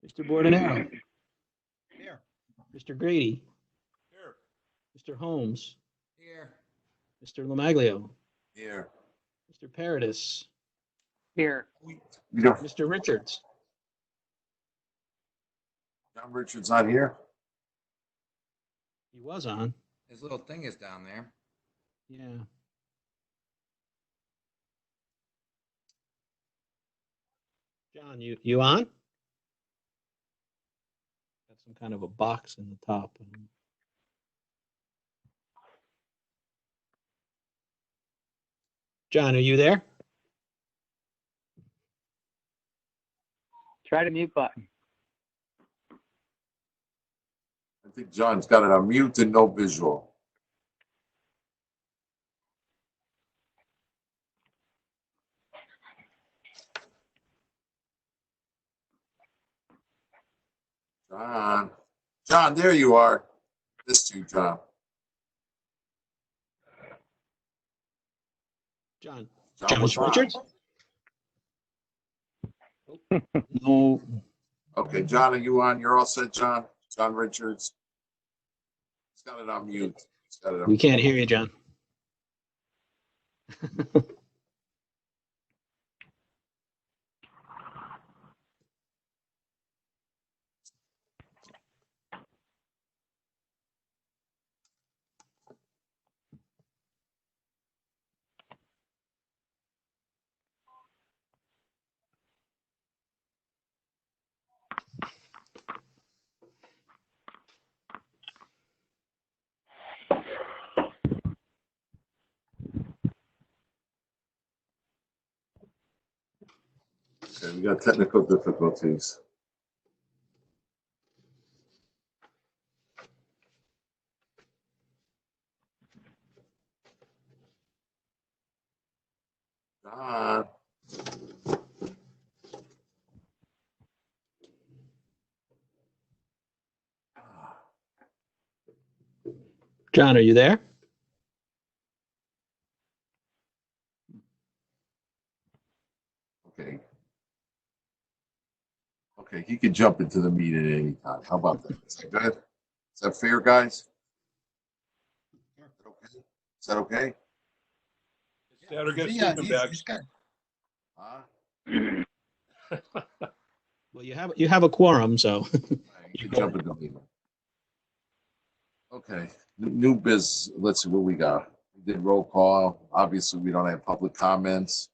Mr. Bordenaro, Here. Mr. Grady, Here. Mr. Holmes, Here. Mr. Lamaglio, Here. Mr. Paradis, Here. Yeah. Mr. Richards. John Richards not here? He was on. His little thing is down there. Yeah. John, you on? Got some kind of a box in the top. John, are you there? Try the mute button. I think John's got it on mute and no visual. John, there you are. Missed you, John. John. John was Mr. on. Richards? No. Okay, John, are you on? You're all set, John? John Richards. He's got it on mute. He's got it on We can't hear you, John. Okay, we got technical difficulties. John. John, are you there? Okay. Okay, he can jump into the meeting at any time. How about that? Is that good? Is that fair, guys? Is that okay? Better get Yeah, sleeping bags. he's good. Huh? Well, you have a quorum, so You can jump into the meeting. Okay, new biz. Let's see what we got. We did roll call. Obviously, we don't have public comments.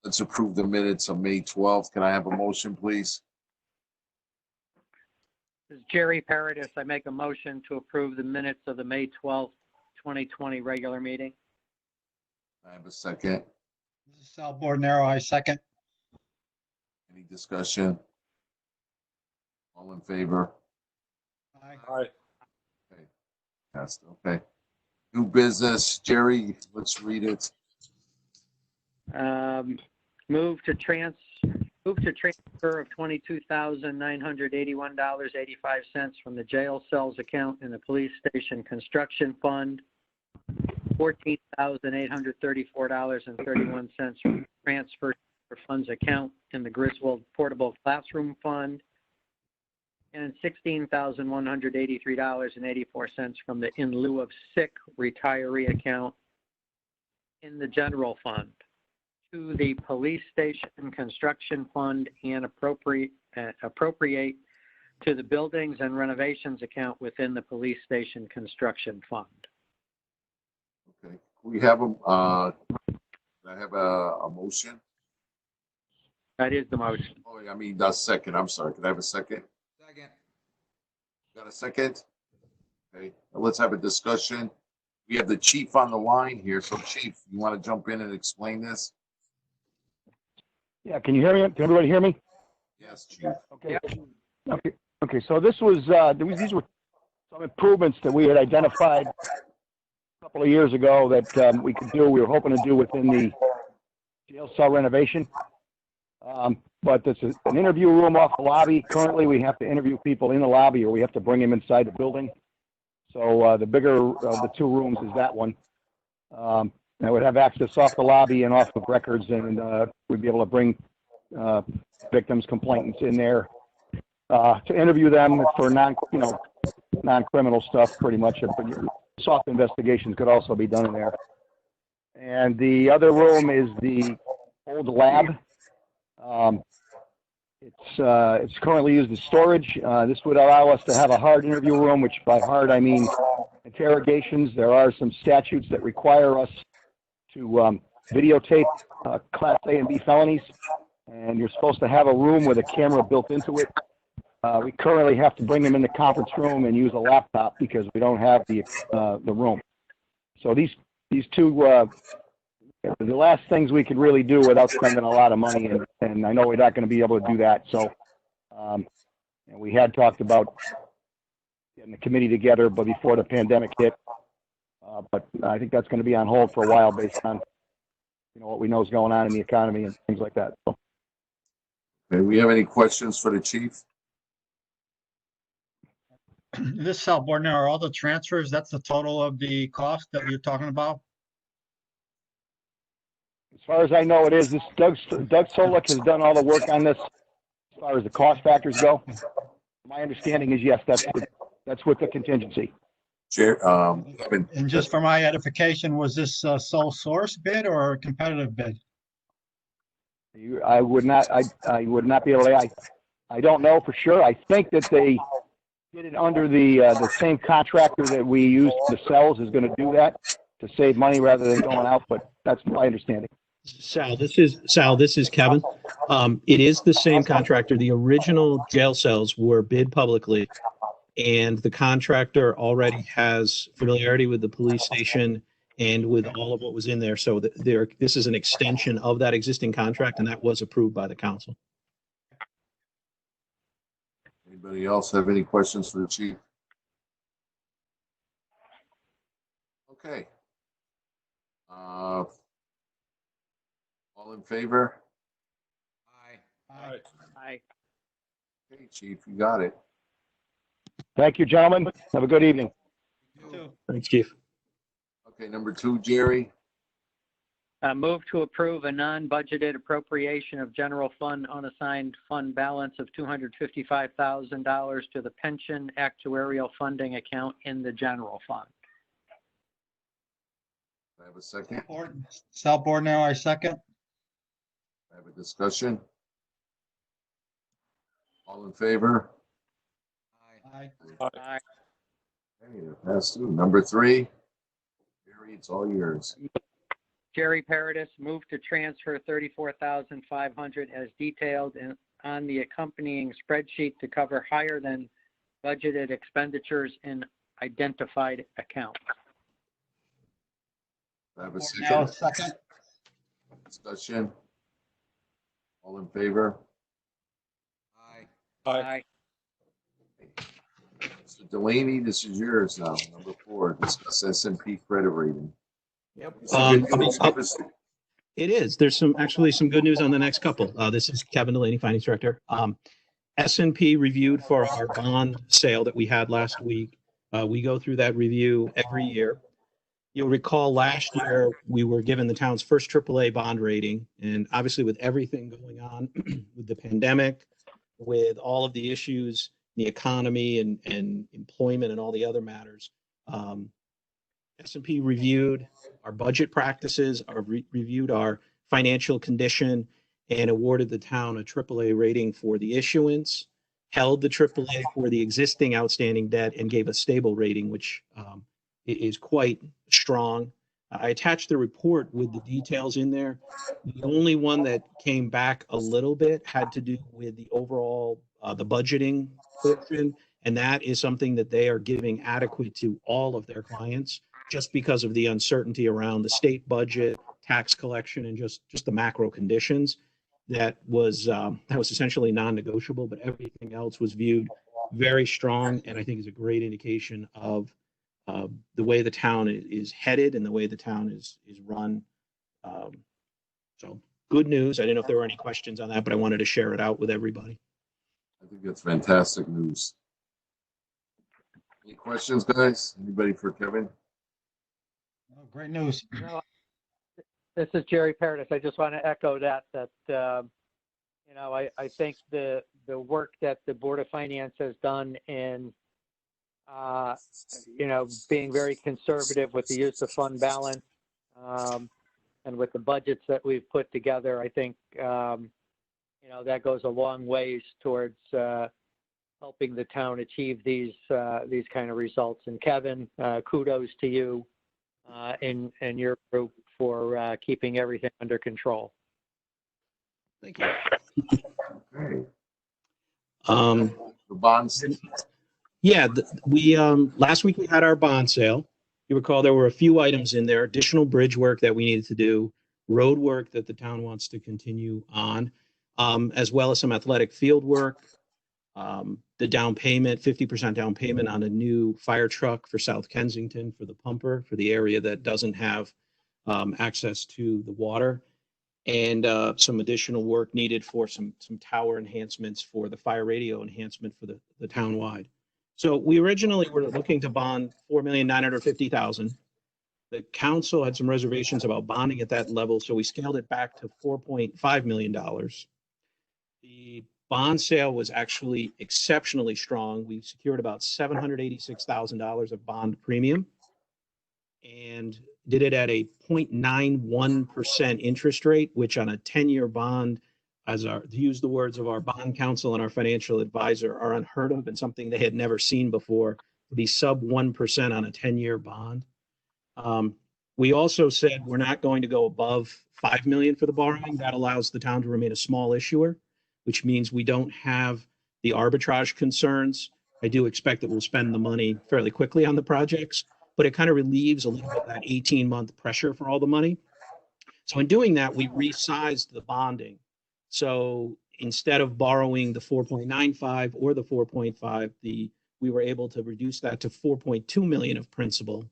Let's approve the minutes of May 12th. Can I have a motion, please? This is Jerry Paradis. I make a motion to approve the minutes of the May 12th, 2020 regular meeting. I have a second. This is Sal Bordenaro. I second. Any discussion? All in favor? Aye. All right. Yes, okay. New business, Jerry, let's read it. Move to transfer of $22,981.85 from the jail cells account in the police station construction fund, $14,834.31 from transfer for funds account in the Griswold Portable Classroom Fund, and $16,183.84 from the in lieu of sick retiree account in the general fund to the police station construction fund and appropriate to the buildings and renovations account within the police station construction fund. Okay, we have can I have a motion? That is the motion. Oh, I mean, that's second, I'm sorry. Can I have a second? Second. Got a second? Okay, let's have a discussion. We have the chief on the line here, so chief, you want to jump in and explain this? Yeah, can you hear me? Can everybody hear me? Yes, chief. Okay. Okay. So these were some improvements that we had identified a couple of years ago that we could do. We were hoping to do within the jail cell renovation. But there's an interview room off the lobby. Currently, we have to interview people in the lobby, or we have to bring them inside the building. So the bigger of the two rooms is that one. I would have access off the lobby and off of records, and we'd be able to bring victims' complainants in there. to interview them for non-criminal stuff, pretty much. But soft investigations could also be done in there. And the other room is the old lab. It's currently used as storage. This would allow us to have a hard interview room, which by hard I mean interrogations. There are some statutes that require us to videotape Class A and B felonies, and you're supposed to have a room with a camera built into it. We currently have to bring them in the conference room and use a laptop because we don't have the room. So these two, the last things we could really do without spending a lot of money, and I know we're not going to be able to do that. So, and we had talked about getting the committee together, but before the pandemic hit. But I think that's going to be on hold for a while based on what we know is going on in the economy and things like that. So. Okay, we have any questions for the chief? This Sal Bordner, are all the transfers, that's the total of the cost that you're talking about? As far as I know, it is. This Doug Solik has done all the work on this as far as the cost factors go. My understanding is yes, that's with the contingency. And just for my edification, was this a sole source bid or a competitive bid? I would not be able to. I don't know for sure. I think that they did it under the same contractor that we used for the cells is going to do that to save money rather than going out. But that's my understanding. Sal, this is Kevin. It is the same contractor. The original jail cells were bid publicly, and the contractor already has familiarity with the police station and with all of what was in there. So this is an extension of that existing contract, and that was approved by the council. Anybody else have any questions for the chief? Okay. All in favor? Aye. Aye. Okay, chief, you got it. Thank you, gentlemen. Have a good evening. Thanks, Chief. Okay, number 2, Jerry. Move to approve a non-budgeted appropriation of general fund unassigned fund balance of $255,000 to the pension actuarial funding account in the general fund. I have a second. Sal Bordner, I second. I have a discussion. All in favor? Aye. Aye. Okay, that passed through. Number 3, Jerry, it's all yours. Jerry Paradis moved to transfer $34,500 as detailed on the accompanying spreadsheet to cover higher than budgeted expenditures in identified accounts. I have a Now, second. second. Discussion. All in favor? Aye. Mr. Delaney, this is yours now. Number 4, discuss S&P credit rating. Yep. It is. There's actually some good news on the next couple. This is Kevin Delaney, Finance Director. S&P reviewed for our bond sale that we had last week. We go through that review every year. You'll recall last year we were given the town's first AAA bond rating, and obviously with everything going on with the pandemic, with all of the issues in the economy and employment and all the other matters, S&P reviewed our budget practices, reviewed our financial condition, and awarded the town a AAA rating for the issuance, held the AAA for the existing outstanding debt, and gave a stable rating, which is quite strong. I attached the report with the details in there. The only one that came back a little bit had to do with the overall, the budgeting portion, and that is something that they are giving adequate to all of their clients, just because of the uncertainty around the state budget, tax collection, and just the macro conditions. That was essentially non-negotiable, but everything else was viewed very strong, and I think is a great indication of the way the town is headed and the way the town is run. So good news. I didn't know if there were any questions on that, but I wanted to share it out with everybody. I think that's fantastic news. Any questions, guys? Anybody for Kevin? Oh, great news. No, this is Jerry Paradis. I just want to echo that I think the the work that the Board of Finance has done in, being very conservative with the use of fund balance, and with the budgets that we've put together. I think, that goes a long ways towards helping the town achieve these kind of results. And Kevin, kudos to you and your group for keeping everything under control. Thank you. Okay. Um, The bonds, Yeah, we last week we had our bond sale. You recall there were a few items in there, additional bridge work that we needed to do, road work that the town wants to continue on, as well as some athletic field work. The down payment, 50% down payment on a new fire truck for South Kensington for the pumper for the area that doesn't have access to the water, and some additional work needed for some tower enhancements for the fire radio enhancement for the town-wide. So we originally were looking to bond $4,950,000. The council had some reservations about bonding at that level, so we scaled it back to $4.5 million. The bond sale was actually exceptionally strong. We secured about $786,000 of bond premium and did it at a 0.91% interest rate, which on a 10-year bond, to use the words of our bond counsel and our financial advisor, are unheard of and something they had never seen before, to be sub 1% on a 10-year bond. We also said we're not going to go above $5 million for the borrowing. That allows the town to remain a small issuer, which means we don't have the arbitrage concerns. I do expect that we'll spend the money fairly quickly on the projects, but it kind of relieves a little bit of that 18-month pressure for all the money. So in doing that, we resized the bonding. So instead of borrowing the 4.95 or the 4.5, we were able to reduce that to 4.2 million of principal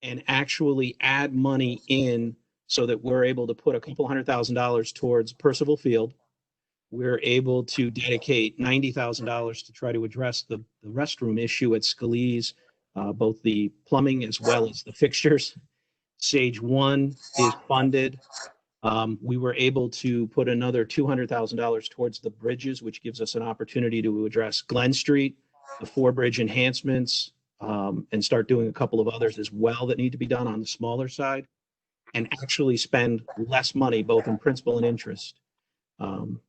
and actually add money in so that we're able to put a couple $100,000 towards Percival Field. We're able to dedicate $90,000 to try to address the restroom issue at Scalise, both the plumbing as well as the fixtures. Stage 1 is funded. We were able to put another $200,000 towards the bridges, which gives us an opportunity to address Glen Street, the 4 bridge enhancements, and start doing a couple of others as well that need to be done on the smaller side, and actually spend less money, both in principal and interest.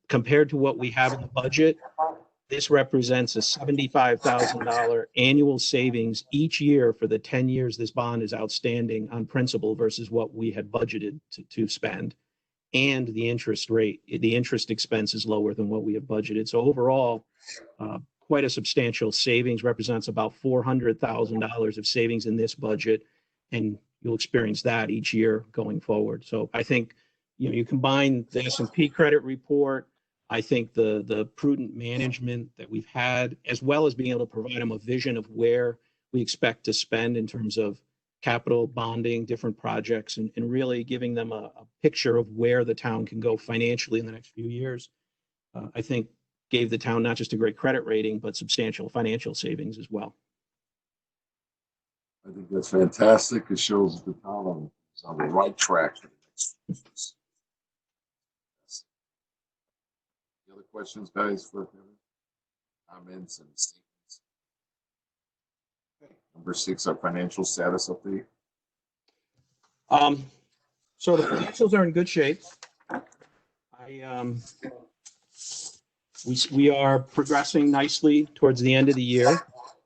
Compared to what we have in the budget, this represents a $75,000 annual savings each year for the 10 years this bond is outstanding on principal versus what we had budgeted to spend. And the interest rate, the interest expense is lower than what we have budgeted. So overall, quite a substantial savings, represents about $400,000 of savings in this budget. And you'll experience that each year going forward. So I think, you combine the S&P credit report, I think the prudent management that we've had, as well as being able to provide them a vision of where we expect to spend in terms of capital bonding, different projects, and really giving them a picture of where the town can go financially in the next few years, I think gave the town not just a great credit rating, but substantial financial savings as well. I think that's fantastic. It shows that the town is on the right track for the next few years. Any other questions, guys, for comments and statements? Okay. Number 6, our financial status update. So the financials are in good shape. We are progressing nicely towards the end of the year.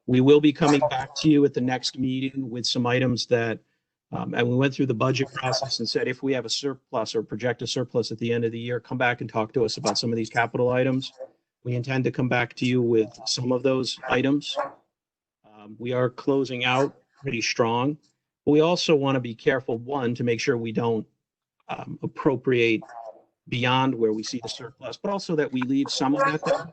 We will be coming back to you at the next meeting with some items that, and we went through the budget process and said, if we have a surplus or project a surplus at the end of the year, come back and talk to us about some of these capital items. We intend to come back to you with some of those items. We are closing out pretty strong, but we also want to be careful, one, to make sure we don't appropriate beyond where we see the surplus, but also that we leave some of that there.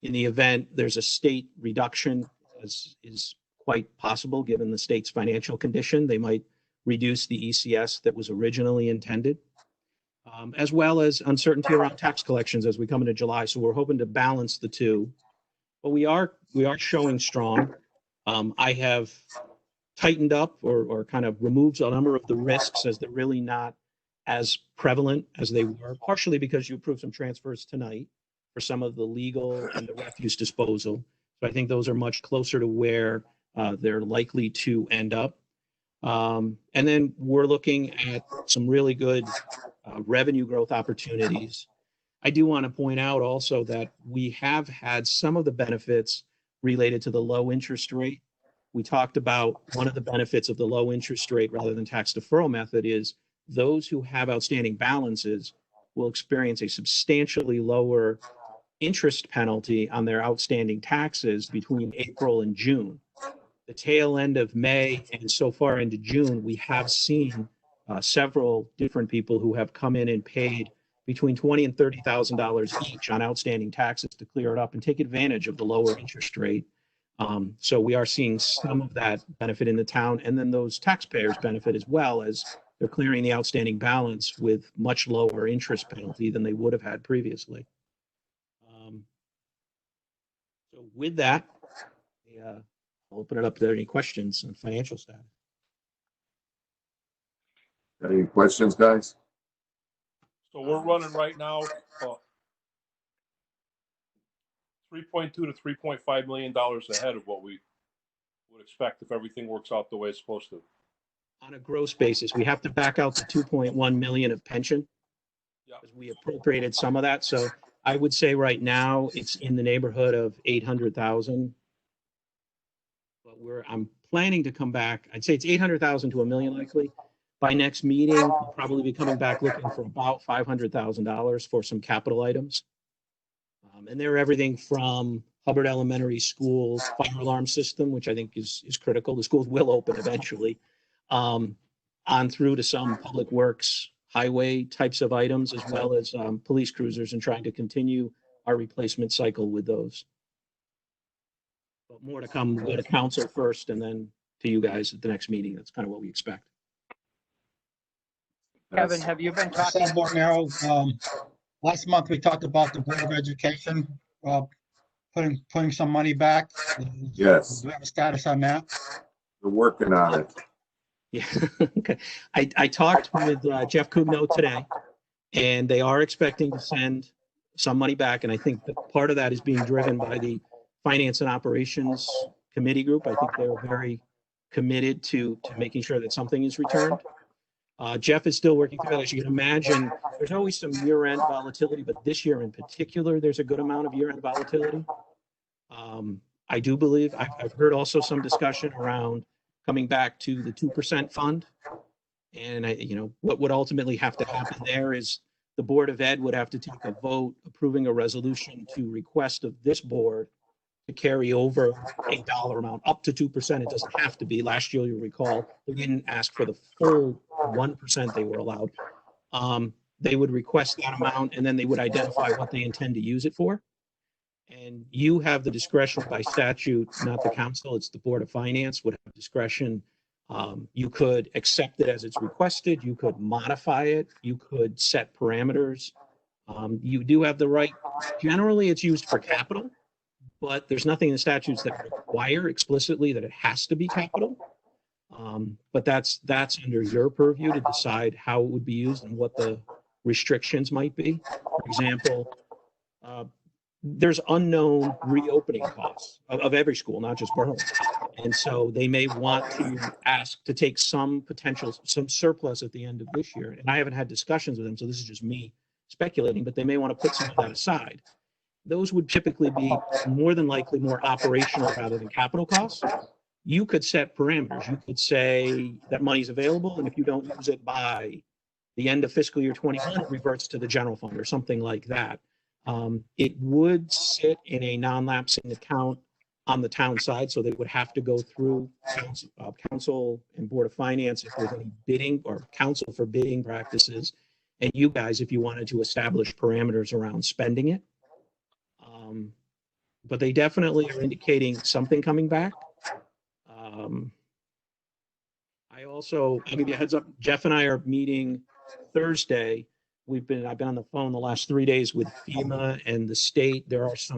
In the event there's a state reduction, as is quite possible given the state's financial condition, they might reduce the ECS that was originally intended, as well as uncertainty around tax collections as we come into July. So we're hoping to balance the two, but we are showing strong. I have tightened up or kind of removed a number of the risks as they're really not as prevalent as they were, partially because you approved some transfers tonight. for some of the legal and the refuse disposal. So I think those are much closer to where they're likely to end up. And then we're looking at some really good revenue growth opportunities. I do want to point out also that we have had some of the benefits related to the low interest rate. We talked about one of the benefits of the low interest rate rather than tax deferral method is those who have outstanding balances will experience a substantially lower interest penalty on their outstanding taxes between April and June. The tail end of May and so far into June, we have seen several different people who have come in and paid between $20,000 and $30,000 each on outstanding taxes to clear it up and take advantage of the lower interest rate. So we are seeing some of that benefit in the town, and then those taxpayers benefit as well as they're clearing the outstanding balance with much lower interest penalty than they would have had previously. So with that, I'll open it up to any questions on financial status. Any questions, guys? So we're running right now, 3.2 to $3.5 million ahead of what we would expect if everything works out the way it's supposed to. On a gross basis, we have to back out the 2.1 million of pension. Yeah. Because we appropriated some of that. So I would say right now it's in the neighborhood of 800,000. But I'm planning to come back. I'd say it's 800,000 to $1 million likely. By next meeting, we'll probably be coming back looking for about $500,000 for some capital items. And they're everything from Hubbard Elementary School's fire alarm system, which I think is critical. The schools will open eventually, on through to some public works, highway types of items, as well as police cruisers, and trying to continue our replacement cycle with those. But more to come. We'll go to council first and then to you guys at the next meeting. That's kind of what we expect. Kevin, have you been talking? Last month, we talked about the Board of Education, putting some money back. Yes. Do we have a status on that? We're working on it. Yeah. Okay. I talked with Jeff Kugno today, and they are expecting to send some money back. And I think that part of that is being driven by the Finance and Operations Committee group. I think they're very committed to making sure that something is returned. Jeff is still working through that. As you can imagine, there's always some year-end volatility, but this year in particular, there's a good amount of year-end volatility. I do believe, I've heard also some discussion around coming back to the 2% fund. And what would ultimately have to happen there is the Board of Ed would have to take a vote approving a resolution to request of this board to carry over a dollar amount up to 2%. It doesn't have to be. Last year, you'll recall, they didn't ask for the full 1% they were allowed. They would request that amount, and then they would identify what they intend to use it for. And you have the discretion by statute, not the council, it's the Board of Finance would have discretion. You could accept it as it's requested. You could modify it. You could set parameters. You do have the right. Generally, it's used for capital, but there's nothing in the statutes that require explicitly that it has to be capital. But that's under your purview to decide how it would be used and what the restrictions might be. For example, there's unknown reopening costs of every school, not just Berlin. And so they may want to ask to take some surplus at the end of this year. And I haven't had discussions with them, so this is just me speculating, but they may want to put some of that aside. Those would typically be more than likely more operational rather than capital costs. You could set parameters. You could say that money's available, and if you don't use it by the end of fiscal year 21, it reverts to the general fund or something like that. It would sit in a non-lapsing account on the town side, so they would have to go through council and Board of Finance if there's any bidding or council for bidding practices, and you guys if you wanted to establish parameters around spending it. But they definitely are indicating something coming back. I'll give you a heads up. Jeff and I are meeting Thursday. I've been on the phone the last 3 days with FEMA and the state. There's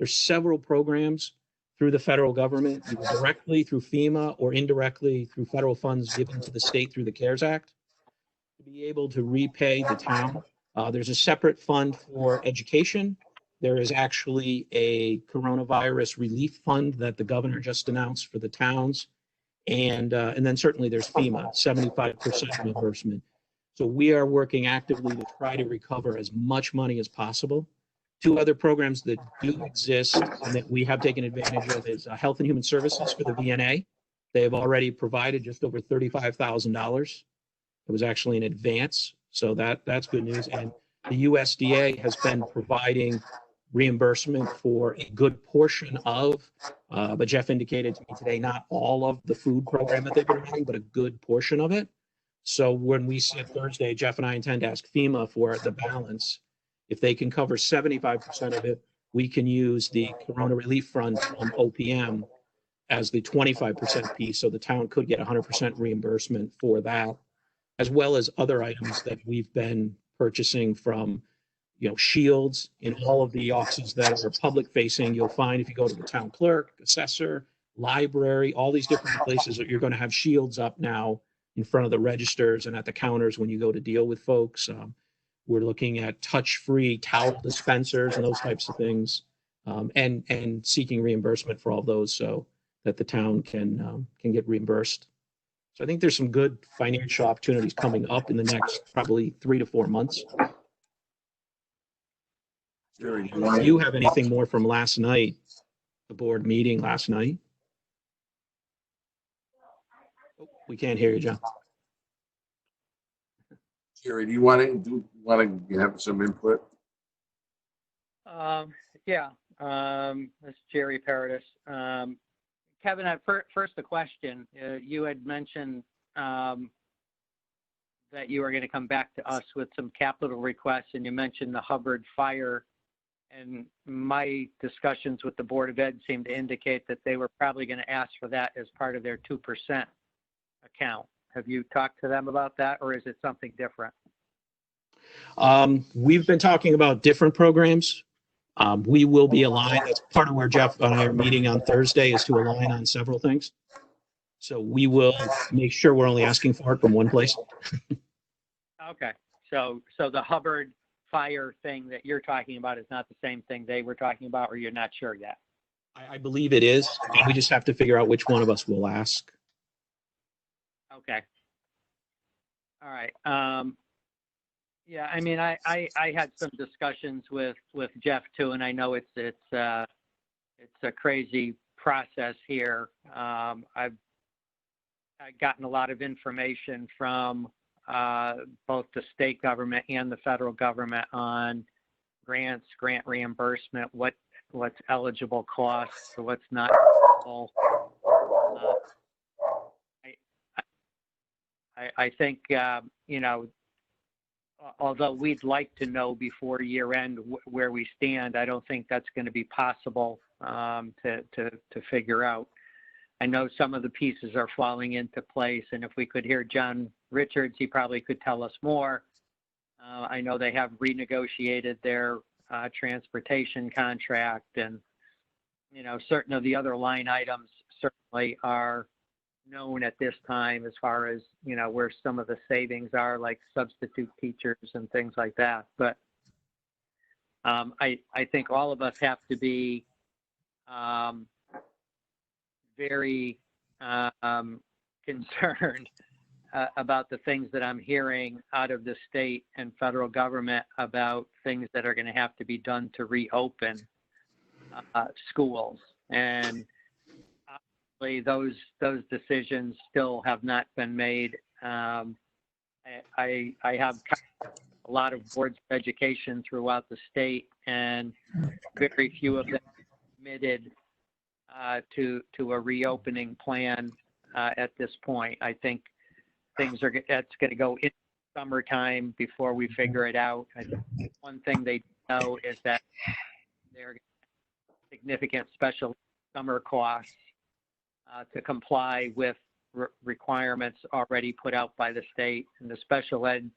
several programs through the federal government, either directly through FEMA or indirectly through federal funds given to the state through the CARES Act to be able to repay the town. There's a separate fund for education. There is actually a coronavirus relief fund that the governor just announced for the towns. And then certainly there's FEMA, 75% reimbursement. So we are working actively to try to recover as much money as possible. Two other programs that do exist and that we have taken advantage of is Health and Human Services for the VNA. They have already provided just over $35,000. It was actually an advance, so that's good news. And the USDA has been providing reimbursement for a good portion of, but Jeff indicated to me today, not all of the food program that they've been running, but a good portion of it. So when we said Thursday, Jeff and I intend to ask FEMA for the balance. If they can cover 75% of it, we can use the Corona Relief Fund from OPM as the 25% piece, so the town could get 100% reimbursement for that, as well as other items that we've been purchasing from, shields in all of the offices that are public facing. You'll find if you go to the town clerk, assessor, library, all these different places that you're going to have shields up now in front of the registers and at the counters when you go to deal with folks. We're looking at touch-free towel dispensers and those types of things, and seeking reimbursement for all those so that the town can get reimbursed. So I think there's some good financial opportunities coming up in the next probably 3 to 4 months. Jerry, Do you have anything more from last night, the board meeting last night? Oh, we can't hear you, John. Jerry, do you want to have some input? Yeah, this is Jerry Paradis. Kevin, first a question. You had mentioned that you were going to come back to us with some capital requests, and you mentioned the Hubbard Fire. And my discussions with the Board of Ed seemed to indicate that they were probably going to ask for that as part of their 2% account. Have you talked to them about that, or is it something different? We've been talking about different programs. We will be aligned. That's part of where Jeff and I are meeting on Thursday, is to align on several things. So we will make sure we're only asking for it from one place. Okay. So the Hubbard Fire thing that you're talking about is not the same thing they were talking about, or you're not sure yet? I believe it is. We just have to figure out which one of us will ask. Okay. All right. Yeah, I mean, I had some discussions with Jeff too, and I know it's a crazy process here. I've gotten a lot of information from both the state government and the federal government on grants, grant reimbursement, what's eligible costs, or what's not eligible. I think, although we'd like to know before year end where we stand, I don't think that's going to be possible to figure out. I know some of the pieces are falling into place, and if we could hear John Richards, he probably could tell us more. I know they have renegotiated their transportation contract, and certain of the other line items certainly are known at this time, as far as where some of the savings are, like substitute teachers and things like that. But I think all of us have to be very concerned about the things that I'm hearing out of the state and federal government about things that are going to have to be done to reopen schools. And obviously those decisions still have not been made. I have a lot of boards of education throughout the state, and very few of them committed to a reopening plan at this point. I think that's going to go in summertime before we figure it out. I think one thing they know is that there are significant special summer costs to comply with requirements already put out by the state, and the special ed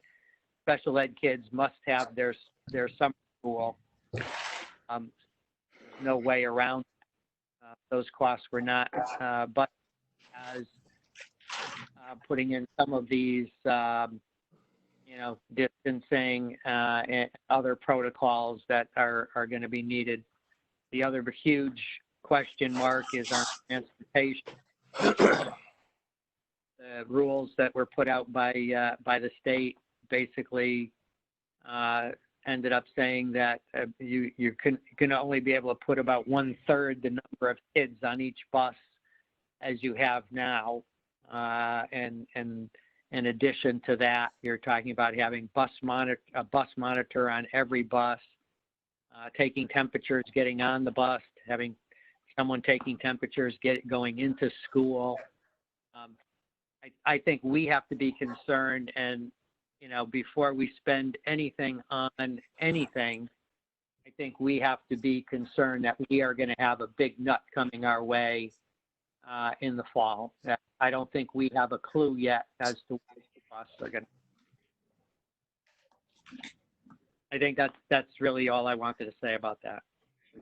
kids must have their summer school. There's no way around those costs were not, but as putting in some of these distancing, and other protocols that are going to be needed. The other huge question mark is our transportation. The rules that were put out by the state basically ended up saying that you can only be able to put about 1/3 the number of kids on each bus as you have now, and in addition to that, you're talking about having a bus monitor on every bus, taking temperatures, getting on the bus, having someone taking temperatures, going into school. I think we have to be concerned, and before we spend anything on anything, I think we have to be concerned that we are going to have a big nut coming our way in the fall. I don't think we have a clue yet as to what the costs are going to. I think that's really all I wanted to say about that.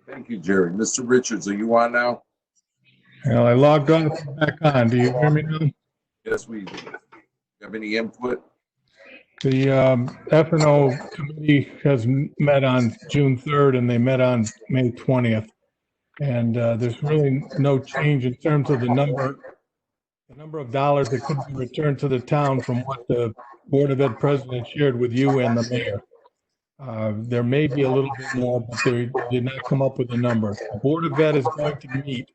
Thank you, Jerry. Mr. Richards, are you on now? Well, I logged on, back on. Do you hear me now? Yes, we do. Have any input? The F&O committee has met on June 3rd and they met on May 20th. And there's really no change in terms of the number of dollars that could be returned to the town from what the Board of Ed president shared with you and the mayor. There may be a little bit more, but they did not come up with a number. The Board of Ed is going to meet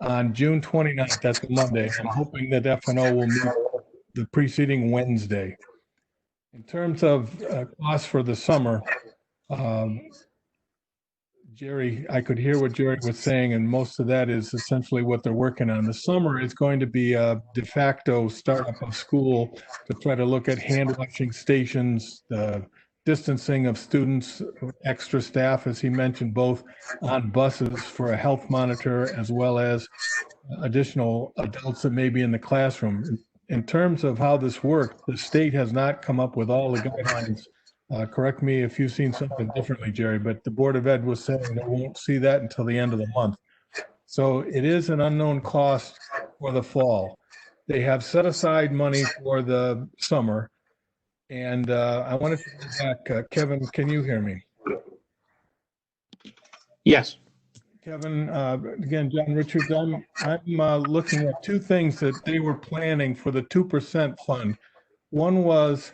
on June 29th. That's a Monday. I'm hoping that F&O will meet the preceding Wednesday. In terms of costs for the summer, Jerry, I could hear what Jerry was saying, and most of that is essentially what they're working on. The summer is going to be a de facto startup of school to try to look at hand washing stations, the distancing of students, extra staff, as he mentioned, both on buses for a health monitor as well as additional adults that may be in the classroom. In terms of how this works, the state has not come up with all the guidelines. Correct me if you've seen something differently, Jerry, but the Board of Ed was saying they won't see that until the end of the month. So it is an unknown cost for the fall. They have set aside money for the summer. And I wanted to go back. Kevin, can you hear me? Yes. Kevin, again, John Richards, I'm looking at two things that they were planning for the 2% fund. One was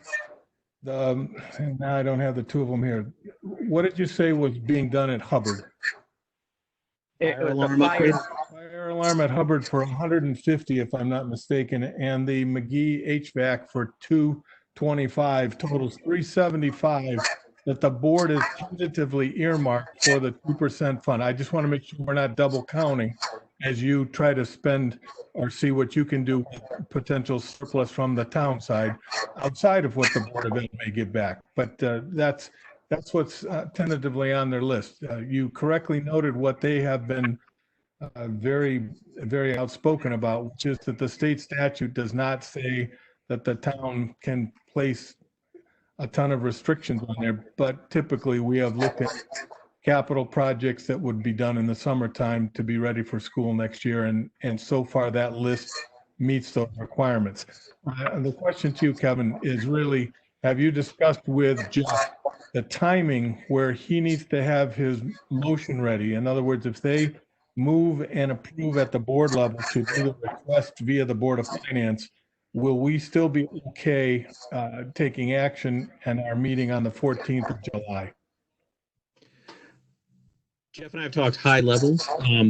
and now I don't have the two of them here. What did you say was being done at Hubbard? It was alarm upgrade? Fire alarm at Hubbard for 150, if I'm not mistaken, and the McGee HVAC for 225, totals 375 that the board is tentatively earmarked for the 2% fund. I just want to make sure we're not double counting as you try to spend or see what you can do with potential surplus from the town side outside of what the Board of Ed may give back. But that's what's tentatively on their list. You correctly noted what they have been very, very outspoken about, which is that the state statute does not say that the town can place a ton of restrictions on there, but typically we have looked at capital projects that would be done in the summertime to be ready for school next year, and so far that list meets those requirements. The question to you, Kevin, is really, have you discussed with Jeff the timing where he needs to have his motion ready? In other words, if they move and approve at the board level to do the request via the Board of Finance, will we still be okay taking action and our meeting on the 14th of July? Jeff and I have talked high level.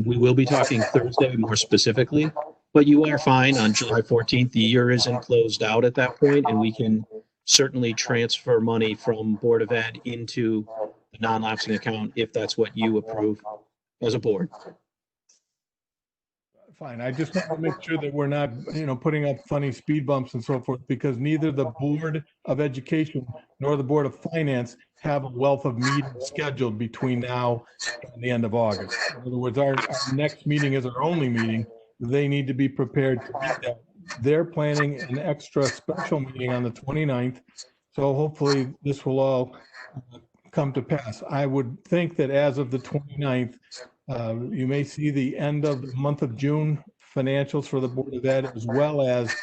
We will be talking Thursday more specifically, but you are fine on July 14th. The year isn't closed out at that point, and we can certainly transfer money from Board of Ed into the non-lapsing account if that's what you approve as a board. Fine. I just want to make sure that we're not, putting up funny speed bumps and so forth, because neither the Board of Education nor the Board of Finance have a wealth of meetings scheduled between now and the end of August. In other words, our next meeting is our only meeting. They need to be prepared to meet that. They're planning an extra special meeting on the 29th. So hopefully this will all come to pass. I would think that as of the 29th, you may see the end of the month of June financials for the Board of Ed, as well as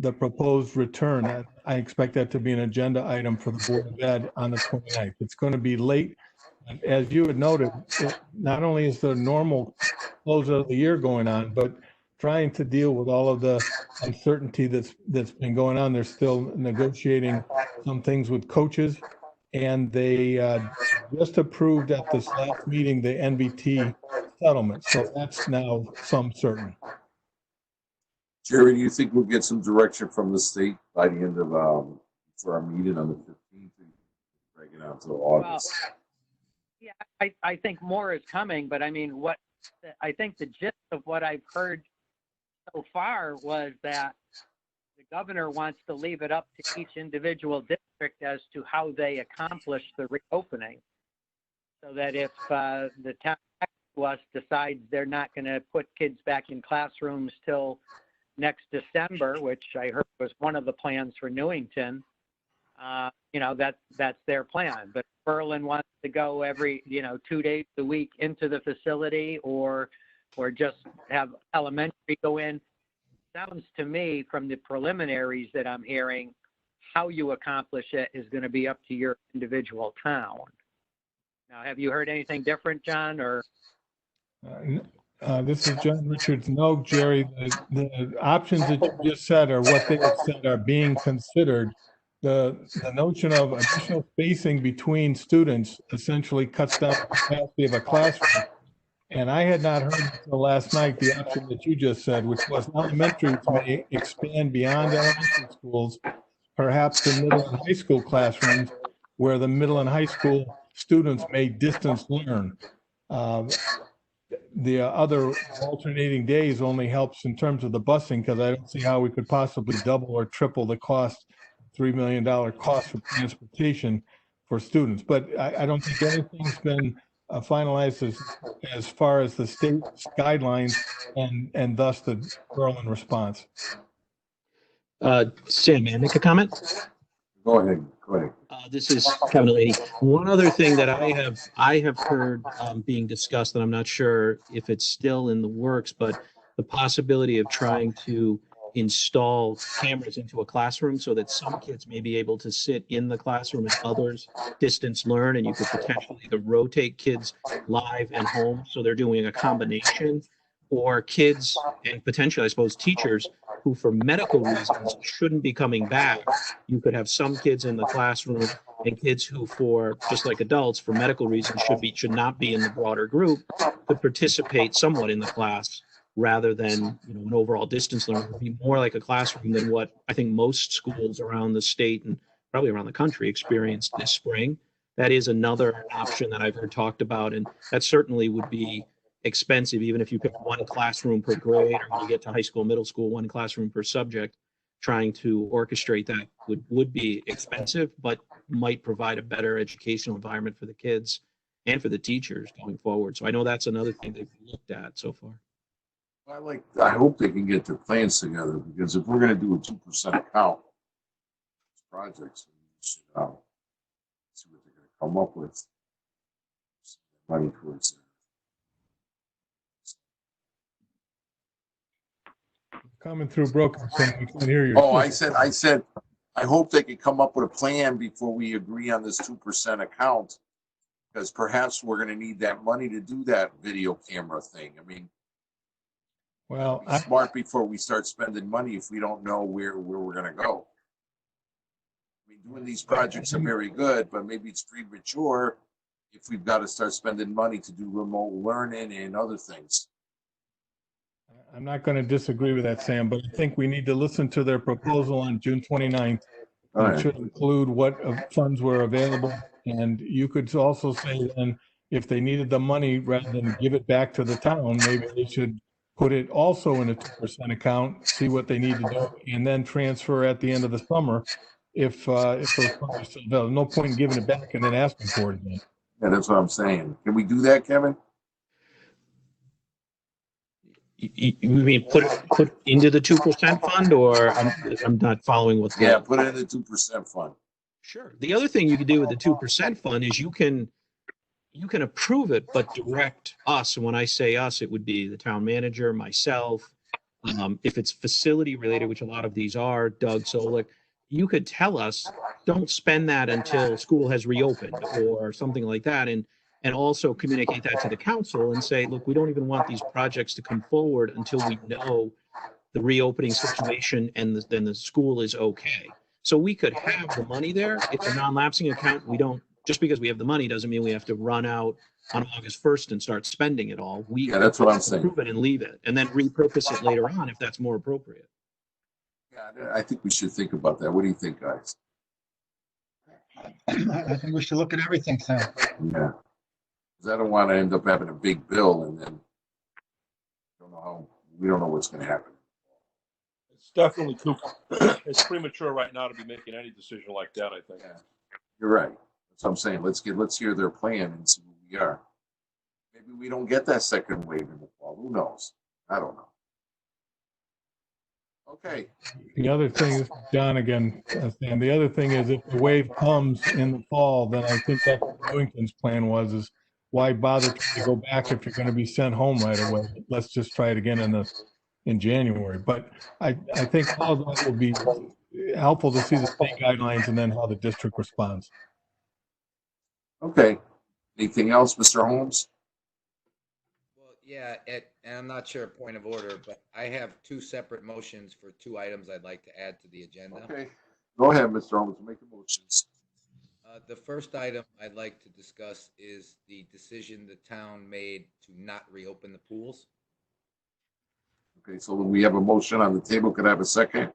the proposed return. I expect that to be an agenda item for the Board of Ed on the 29th. It's going to be late. As you had noted, not only is the normal close of the year going on, but trying to deal with all of the uncertainty that's been going on. They're still negotiating some things with coaches, and they just approved at this last meeting the NBT settlement. So that's now some certain. Jerry, do you think we'll get some direction from the state by the end of, for our meeting on the 15th? Break it out until August. Yeah, I think more is coming, but I mean, I think the gist of what I've heard so far was that the governor wants to leave it up to each individual district as to how they accomplish the reopening. So that if the town next to us decides they're not going to put kids back in classrooms till next December, which I heard was one of the plans for Newington, that's their plan. But Berlin wants to go every, 2 days a week into the facility or just have elementary go in. Sounds to me from the preliminaries that I'm hearing, how you accomplish it is going to be up to your individual town. Now, have you heard anything different, John, or? This is John Richards. No, Jerry, the options that you just said are what they have said are being considered. The notion of additional spacing between students essentially cuts down the capacity of a classroom. And I had not heard until last night the option that you just said, which was elementaries may expand beyond elementary schools, perhaps to middle and high school classrooms, where the middle and high school students may distance learn. The other alternating days only helps in terms of the busing, because I don't see how we could possibly double or triple the cost, $3 million cost for transportation for students. But I don't think anything's been finalized as far as the state's guidelines and thus the Berlin response. Sam, may I make a comment? Go ahead. This is Kevin Delaney. One other thing that I have heard being discussed, and I'm not sure if it's still in the works, but the possibility of trying to install cameras into a classroom so that some kids may be able to sit in the classroom and others distance learn, and you could potentially either rotate kids live and home, so they're doing a combination, or kids and potentially, I suppose, teachers who for medical reasons shouldn't be coming back. You could have some kids in the classroom and kids who, for just like adults, for medical reasons should not be in the broader group, could participate somewhat in the class rather than an overall distance learning. It would be more like a classroom than what I think most schools around the state and probably around the country experienced this spring. That is another option that I've heard talked about, and that certainly would be expensive, even if you pick one classroom per grade, or when you get to high school, middle school, one classroom per subject. Trying to orchestrate that would be expensive, but might provide a better educational environment for the kids and for the teachers going forward. So I know that's another thing they've looked at so far. I hope they can get their plans together, because if we're going to do a 2% account projects, see what they're going to come up with. Money towards it. Coming through broken, so we can hear you. Oh, I said, I hope they can come up with a plan before we agree on this 2% account, because perhaps we're going to need that money to do that video camera thing. I mean, well, smart before we start spending money if we don't know where we're going to go. I mean, doing these projects are very good, but maybe it's premature if we've got to start spending money to do remote learning and other things. I'm not going to disagree with that, Sam, but I think we need to listen to their proposal on June 29th. It should include what funds were available. And you could also say then, if they needed the money, rather than give it back to the town, maybe they should put it also in a 2% account, see what they need to do, and then transfer at the end of the summer if those funds are still available. No point in giving it back and then asking for it again. Yeah, that's what I'm saying. Can we do that, Kevin? You mean put into the 2% fund, or I'm not following what? Yeah, put it in the 2% fund. Sure. The other thing you can do with the 2% fund is you can approve it, but direct us. And when I say us, it would be the town manager, myself, If it's facility related, which a lot of these are, Doug Solik, you could tell us, don't spend that until school has reopened or something like that. And also communicate that to the council and say, look, we don't even want these projects to come forward until we know the reopening situation and then the school is okay. So we could have the money there. It's a non-lapsing account. We don't, just because we have the money doesn't mean we have to run out on August 1st and start spending it all. We Yeah, that's what I'm saying. approve it and leave it and then repurpose it later on if that's more appropriate. Yeah, I think we should think about that. What do you think, guys? I think we should look at everything, Sam. Yeah. Because I don't want to end up having a big bill and then we don't know what's going to happen. It's definitely too, it's premature right now to be making any decision like that, I think. Yeah. You're right. That's what I'm saying. Let's hear their plan and see who we are. Maybe we don't get that second wave in the fall. Who knows? I don't know. Okay. The other thing is, John again, Sam, the other thing is if the wave comes in the fall, then I think that's what Newington's plan was, is why bother trying to go back if you're going to be sent home right away? Let's just try it again in January. But I think all of that will be helpful to see the state guidelines and then how the district responds. Okay. Anything else, Mr. Holmes? Well, yeah, and I'm not sure, point of order, but I have two separate motions for two items I'd like to add to the agenda. Okay. Go ahead, Mr. Holmes. Make the motions. The first item I'd like to discuss is the decision the town made to not reopen the pools. Okay, so we have a motion on the table. Could I have a second?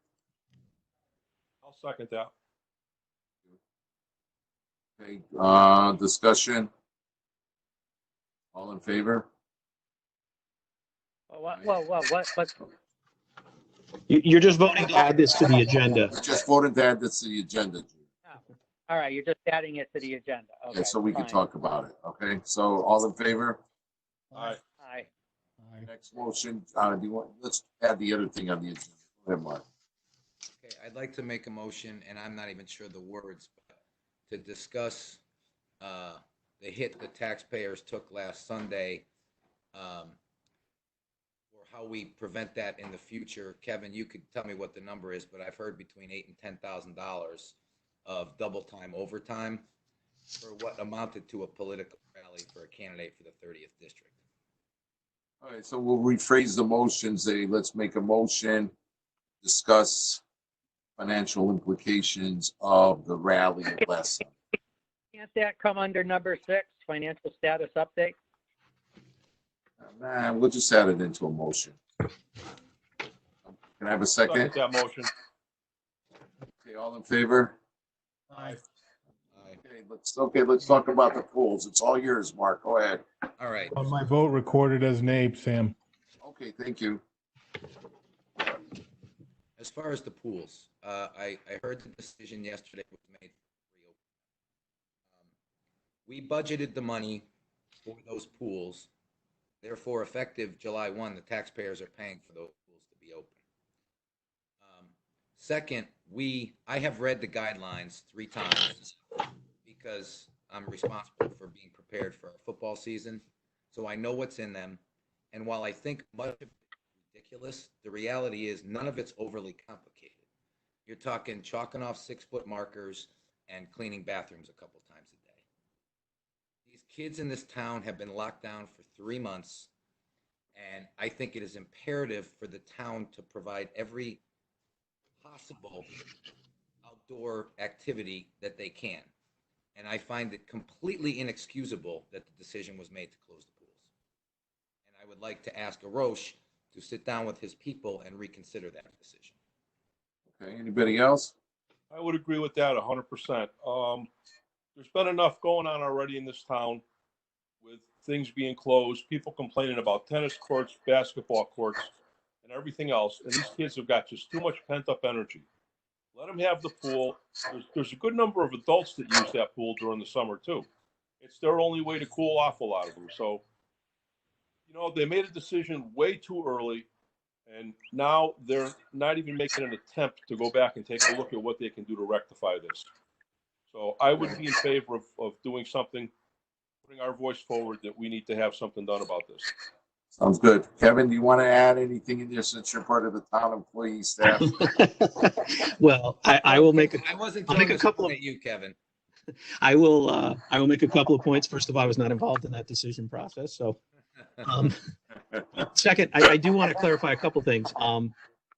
I'll second that. Okay, discussion. All in favor? What? You're just voting to add this to the agenda. We're just voting to add this to the agenda. All right, you're just adding it to the agenda. Okay, Okay, so we can fine. talk about it. Okay, so all in favor? All right. Aye. Next motion, do you want, let's add the other thing on the agenda. Go ahead, Mark. Okay, I'd like to make a motion, and I'm not even sure the words, but to discuss the hit the taxpayers took last Sunday, or how we prevent that in the future. Kevin, you could tell me what the number is, but I've heard between $8,000 and $10,000 of double time overtime for what amounted to a political rally for a candidate for the 30th district. All right, so we'll rephrase the motion, say, let's make a motion, discuss financial implications of the rally last Sunday. Can't that come under number 6, financial status update? Nah, we'll just add it into a motion. Can I have a second? Second that motion. Okay, all in favor? Aye. Okay, let's talk about the pools. It's all yours, Mark. Go ahead. All right. On my vote recorded as an ape, Sam. Okay, thank you. As far as the pools, I heard the decision yesterday was made to reopen. We budgeted the money for those pools. Therefore, effective July 1, the taxpayers are paying for those pools to be open. Second, I have read the guidelines 3 times because I'm responsible for being prepared for our football season. So I know what's in them. And while I think much of it is ridiculous, the reality is none of it's overly complicated. You're talking chalking off 6-foot markers and cleaning bathrooms a couple times a day. These kids in this town have been locked down for 3 months, and I think it is imperative for the town to provide every possible outdoor activity that they can. And I find it completely inexcusable that the decision was made to close the pools. And I would like to ask Arosh to sit down with his people and reconsider that decision. Okay, anybody else? I would agree with that 100%. There's been enough going on already in this town with things being closed, people complaining about tennis courts, basketball courts, and everything else. And these kids have got just too much pent-up energy. Let them have the pool. There's a good number of adults that use that pool during the summer, too. It's their only way to cool off a lot of them. So, they made a decision way too early, and now they're not even making an attempt to go back and take a look at what they can do to rectify this. So I would be in favor of doing something, putting our voice forward that we need to have something done about this. Sounds good. Kevin, do you want to add anything in there since you're part of the town employee staff? Well, I will make, I wasn't I'll throwing make a this couple one of, at you, Kevin. I will make a couple of points. First of all, I was not involved in that decision process. So, second, I do want to clarify a couple things.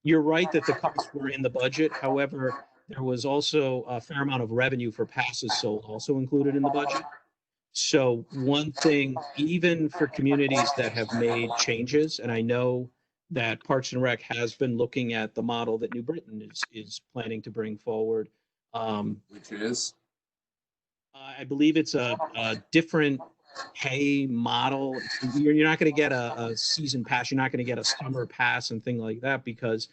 You're right that the costs were in the budget. However, there was also a fair amount of revenue for passes sold also included in the budget. So one thing, even for communities that have made changes, and I know that Parks and Rec has been looking at the model that New Britain is planning to bring forward. Which is? I believe it's a different pay model. You're not going to get a season pass. You're not going to get a summer pass and thing like that because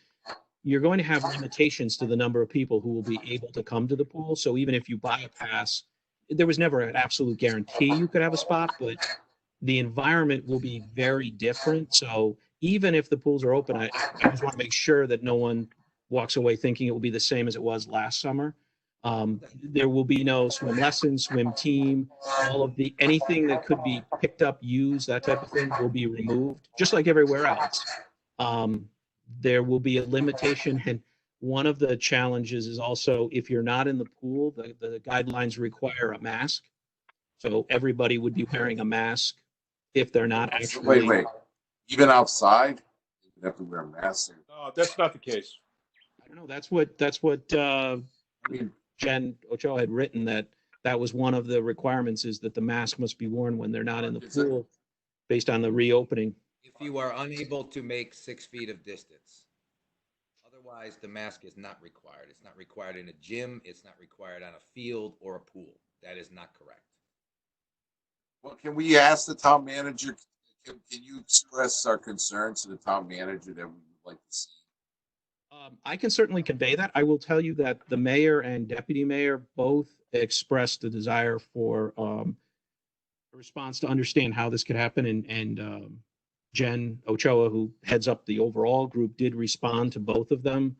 you're going to have limitations to the number of people who will be able to come to the pool. So even if you buy a pass, there was never an absolute guarantee you could have a spot, but the environment will be very different. So even if the pools are open, I just want to make sure that no one walks away thinking it will be the same as it was last summer. There will be no swim lessons, swim team, anything that could be picked up, used, that type of thing will be removed, just like everywhere else. There will be a limitation, and one of the challenges is also if you're not in the pool, the guidelines require a mask. So everybody would be wearing a mask if they're not actually. Wait. Even outside, you have to wear a mask. No, that's not the case. I don't know. That's what I mean, Jen Ochoa had written, that was one of the requirements, is that the mask must be worn when they're not in the pool based on the reopening. If you are unable to make 6 feet of distance. Otherwise, the mask is not required. It's not required in a gym. It's not required on a field or a pool. That is not correct. well, can we ask the town manager? Can you express our concerns to the town manager that we would like to see? I can certainly convey that. I will tell you that the mayor and deputy mayor both expressed a desire for a response to understand how this could happen. And Jen Ochoa, who heads up the overall group, did respond to both of them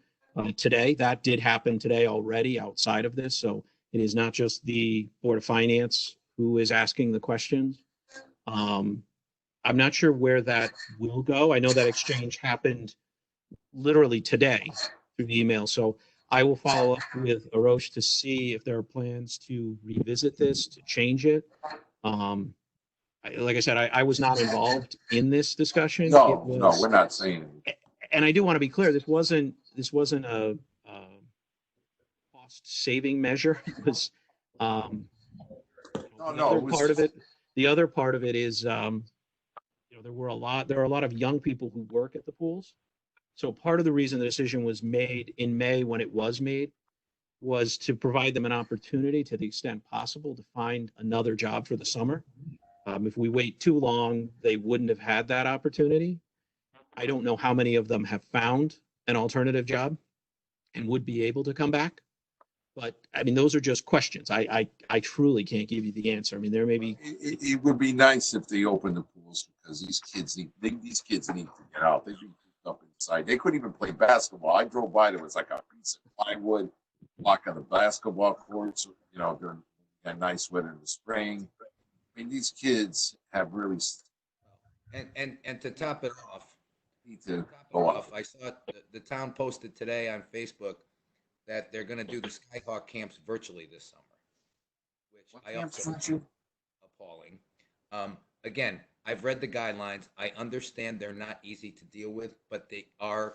today. That did happen today already outside of this. So it is not just the Board of Finance who is asking the questions. I'm not sure where that will go. I know that exchange happened literally today through the email. So I will follow up with Arosh to see if there are plans to revisit this, to change it. Like I said, I was not involved in this discussion. No, we're not saying anything. And I do want to be clear, this wasn't a cost saving measure. It was part of it. The other part of it is there are a lot of young people who work at the pools. So part of the reason the decision was made in May when it was made was to provide them an opportunity to the extent possible to find another job for the summer. If we wait too long, they wouldn't have had that opportunity. I don't know how many of them have found an alternative job and would be able to come back. But I mean, those are just questions. I truly can't give you the answer. I mean, there may be. It would be nice if they opened the pools because these kids need to get out. They've been cooped up inside. They couldn't even play basketball. I drove by, there was like a piece of plywood blocking the basketball courts. During that nice weather in the spring. I mean, these kids have really. And to top it off, I saw the town posted today on Facebook that they're going to do the Skyhawk camps virtually this summer, which I also find appalling. Again, I've read the guidelines. I understand they're not easy to deal with, but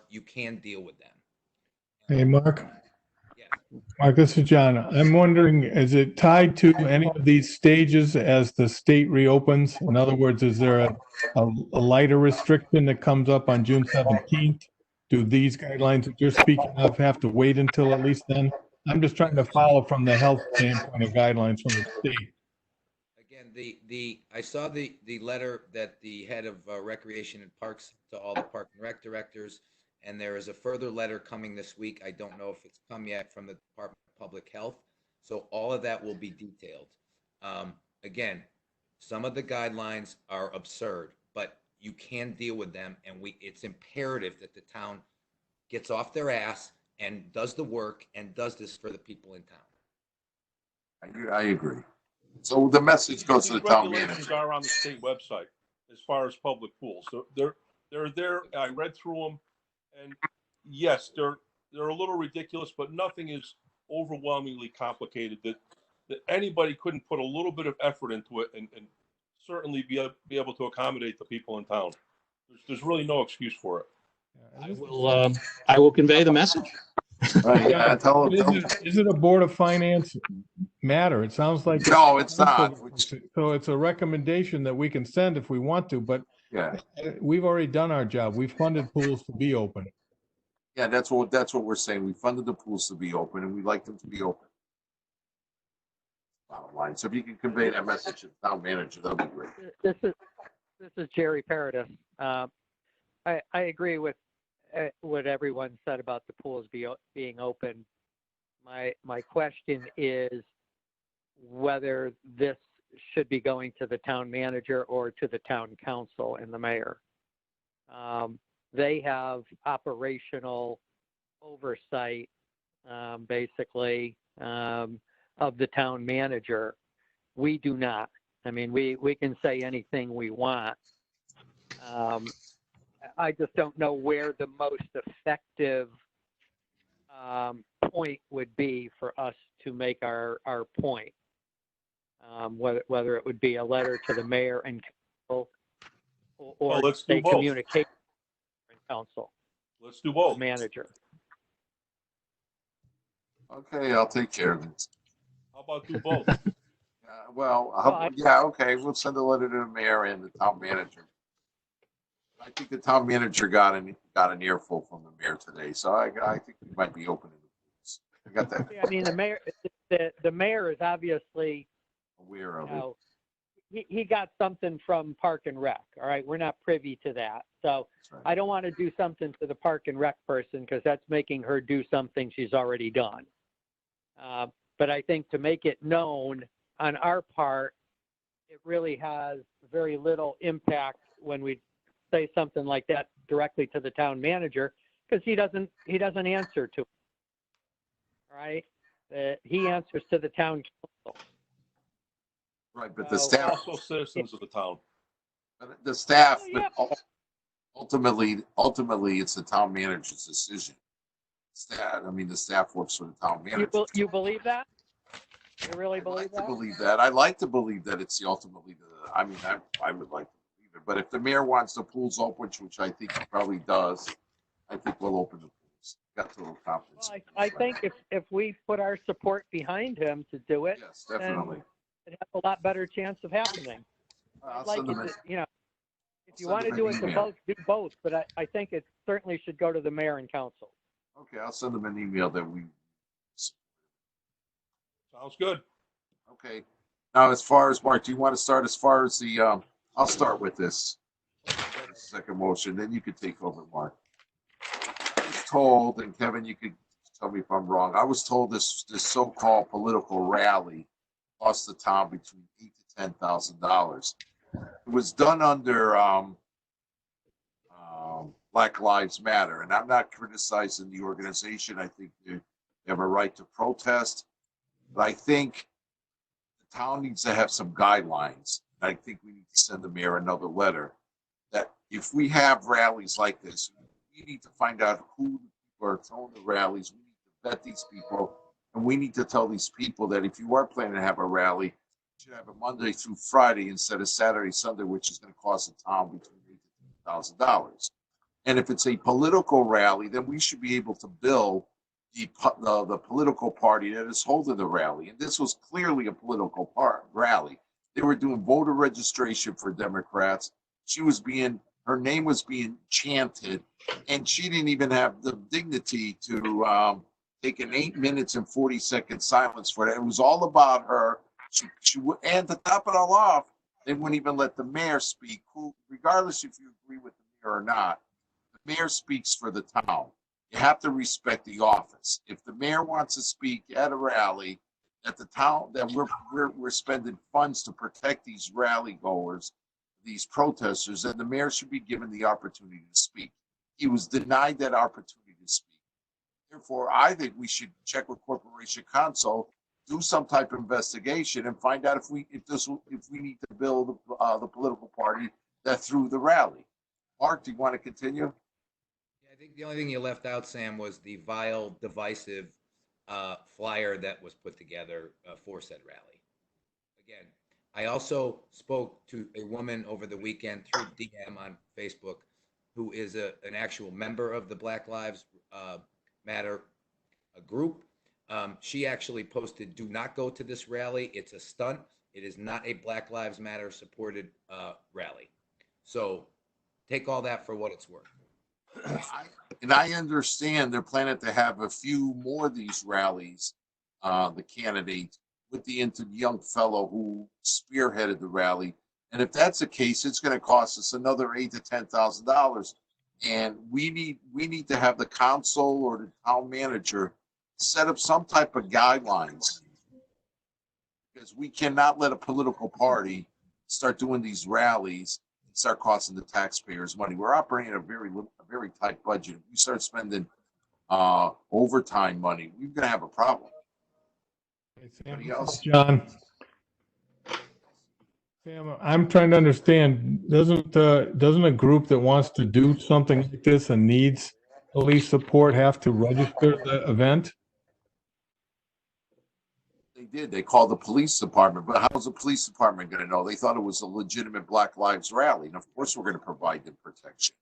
you can deal with them. Hey, Mark. Yeah. Mark, this is John. I'm wondering, is it tied to any of these stages as the state reopens? In other words, is there a lighter restriction that comes up on June 17th? Do these guidelines that you're speaking of have to wait until at least then? I'm just trying to follow from the health standpoint of guidelines from the state. Again, I saw the letter that the head of Recreation and Parks to all the Park and Rec directors, and there is a further letter coming this week. I don't know if it's come yet from the Department of Public Health. So all of that will be detailed. Again, some of the guidelines are absurd, but you can deal with them, and it's imperative that the town gets off their ass and does the work and does this for the people in town. I agree. So the message goes to the town Regulations manager. are on the state website. as far as public pools. So they're there. I read through them, and yes, they're a little ridiculous, but nothing is overwhelmingly complicated that anybody couldn't put a little bit of effort into it and certainly be able to accommodate the people in town. There's really no excuse for it. I will convey the message. Yeah, tell Is them. is it a Board of Finance matter? It sounds like. No, it's not. So it's a recommendation that we can send if we want to, but Yeah, we've already done our job. We've funded pools to be open. yeah, that's what we're saying. We funded the pools to be open, and we like them to be open. Bottom line. So if you can convey that message to the town manager, that'd be great. This is Jerry Paradis. I agree with what everyone said about the pools being open. My question is whether this should be going to the town manager or to the town council and the mayor. They have operational oversight, basically, of the town manager. We do not. I mean, we can say anything we want. I just don't know where the most effective point would be for us to make our point. Whether it would be a letter to the mayor and council or let's do a both. communication and council, Let's do both. manager. Okay, I'll take care of it. How about do both? Yeah, okay, we'll send a letter to the mayor and the town manager. I think the town manager got an earful from the mayor today, so I think we might be opening the pools. I got that. I mean, the mayor is obviously, Aware of you it. know, he got something from Park and Rec. All right, we're not privy to that, so That's right. I don't want to do something to the Park and Rec person because that's making her do something she's already done. But I think to make it known on our part, it really has very little impact when we say something like that directly to the town manager because he doesn't answer to it. All right, he answers to the town council. Right, but the So- staff, Also citizens of the town. Yeah. but ultimately, it's the town manager's decision. The staff works for the town manager. You believe that? You really I'd believe like to that? believe that. I like to believe that it's I would like to believe it. But if the mayor wants the pools open, which I think he probably does, I think we'll open the pools. Got total confidence. Well, I think if we put our support behind him to do it, Yes, definitely. it has a lot better chance of happening. I'll I'd like send it them to, you know, if you I'll want send to them do an it to email. both, do both. But I think it certainly should go to the mayor and council. Okay, I'll send them an email that we. Sounds good. Okay. Now, as far as Mark, do you want to start as far as the? I'll start with this second motion. Then you could take over, Mark. I was told, and Kevin, you could tell me if I'm wrong. I was told this so-called political rally cost the town between $8,000 to $10,000. It was done under Black Lives Matter, and I'm not criticizing the organization. I think they have a right to protest, but I think the town needs to have some guidelines. I think we need to send the mayor another letter that if we have rallies like this, we need to find out who the people are throwing the rallies. We need to vet these people, and we need to tell these people that if you are planning to have a rally, you should have it Monday through Friday instead of Saturday, Sunday, which is going to cost the town between $8,000 to $10,000. And if it's a political rally, then we should be able to bill the political party that is holding the rally. And this was clearly a political rally. They were doing voter registration for Democrats. Her name was being chanted, and she didn't even have the dignity to take an 8 minutes and 40-second silence for that. It was all about her. And to top it all off, they wouldn't even let the mayor speak, who, regardless if you agree with the mayor or not, the mayor speaks for the town. You have to respect the office. If the mayor wants to speak at a rally, at the town, that we're spending funds to protect these rally goers, these protesters, then the mayor should be given the opportunity to speak. He was denied that opportunity to speak. Therefore, I think we should check with Corporation Counsel, do some type of investigation, and find out if we need to bill the political party that threw the rally. Mark, do you want to continue? Yeah, I think the only thing you left out, Sam, was the vile, divisive flyer that was put together for said rally. Again, I also spoke to a woman over the weekend through DM on Facebook who is an actual member of the Black Lives Matter group. She actually posted, "Do not go to this rally. It's a stunt. It is not a Black Lives Matter supported rally." So take all that for what it's worth. I understand they're planning to have a few more of these rallies, the candidate with the young fellow who spearheaded the rally. And if that's the case, it's going to cost us another $8,000 to $10,000. And we need to have the council or the town manager set up some type of guidelines, because we cannot let a political party start doing these rallies and start costing the taxpayers money. We're operating a very tight budget. If we start spending overtime money, we're going to have a problem. Anybody else? John. Sam, I'm trying to understand, doesn't a group that wants to do something like this and needs police support have to register the event? They did. They called the police department, but how's the police department going to know? They thought it was a legitimate Black Lives rally, and of course we're going to provide them protection.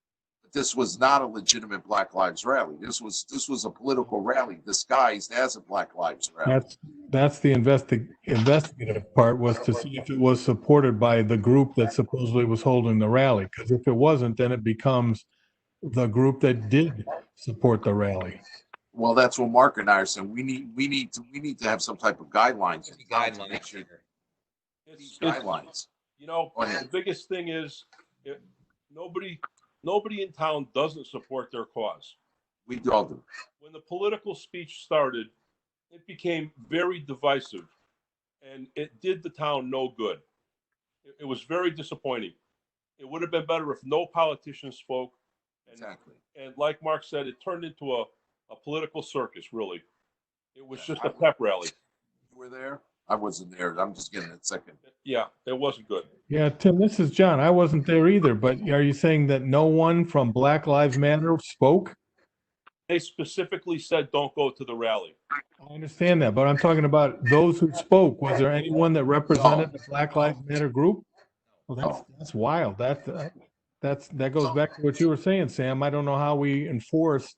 But this was not a legitimate Black Lives rally. This was a political rally disguised as a Black Lives rally. That's the investigative part, was to see if it was supported by the group that supposedly was holding the rally. Because if it wasn't, then it becomes the group that did support the rally. Well, that's what Mark and I are saying. We need to have some type of guidelines. Guidelines. Guidelines. You know, the biggest thing is nobody in town doesn't support their cause. We all do. When the political speech started, it became very divisive, and it did the town no good. It was very disappointing. It would have been better if no politician spoke. Exactly. And like Mark said, it turned into a political circus, really. It was just a pep rally. You were there? I wasn't there. I'm just getting it second. Yeah, it wasn't good. Yeah, Tim, this is John. I wasn't there either, but are you saying that no one from Black Lives Matter spoke? They specifically said, don't go to the rally. I understand that, but I'm talking about those who spoke. Was there anyone that represented the Black Lives Matter group? Well, that's wild. That goes back to what you were saying, Sam. I don't know how we enforce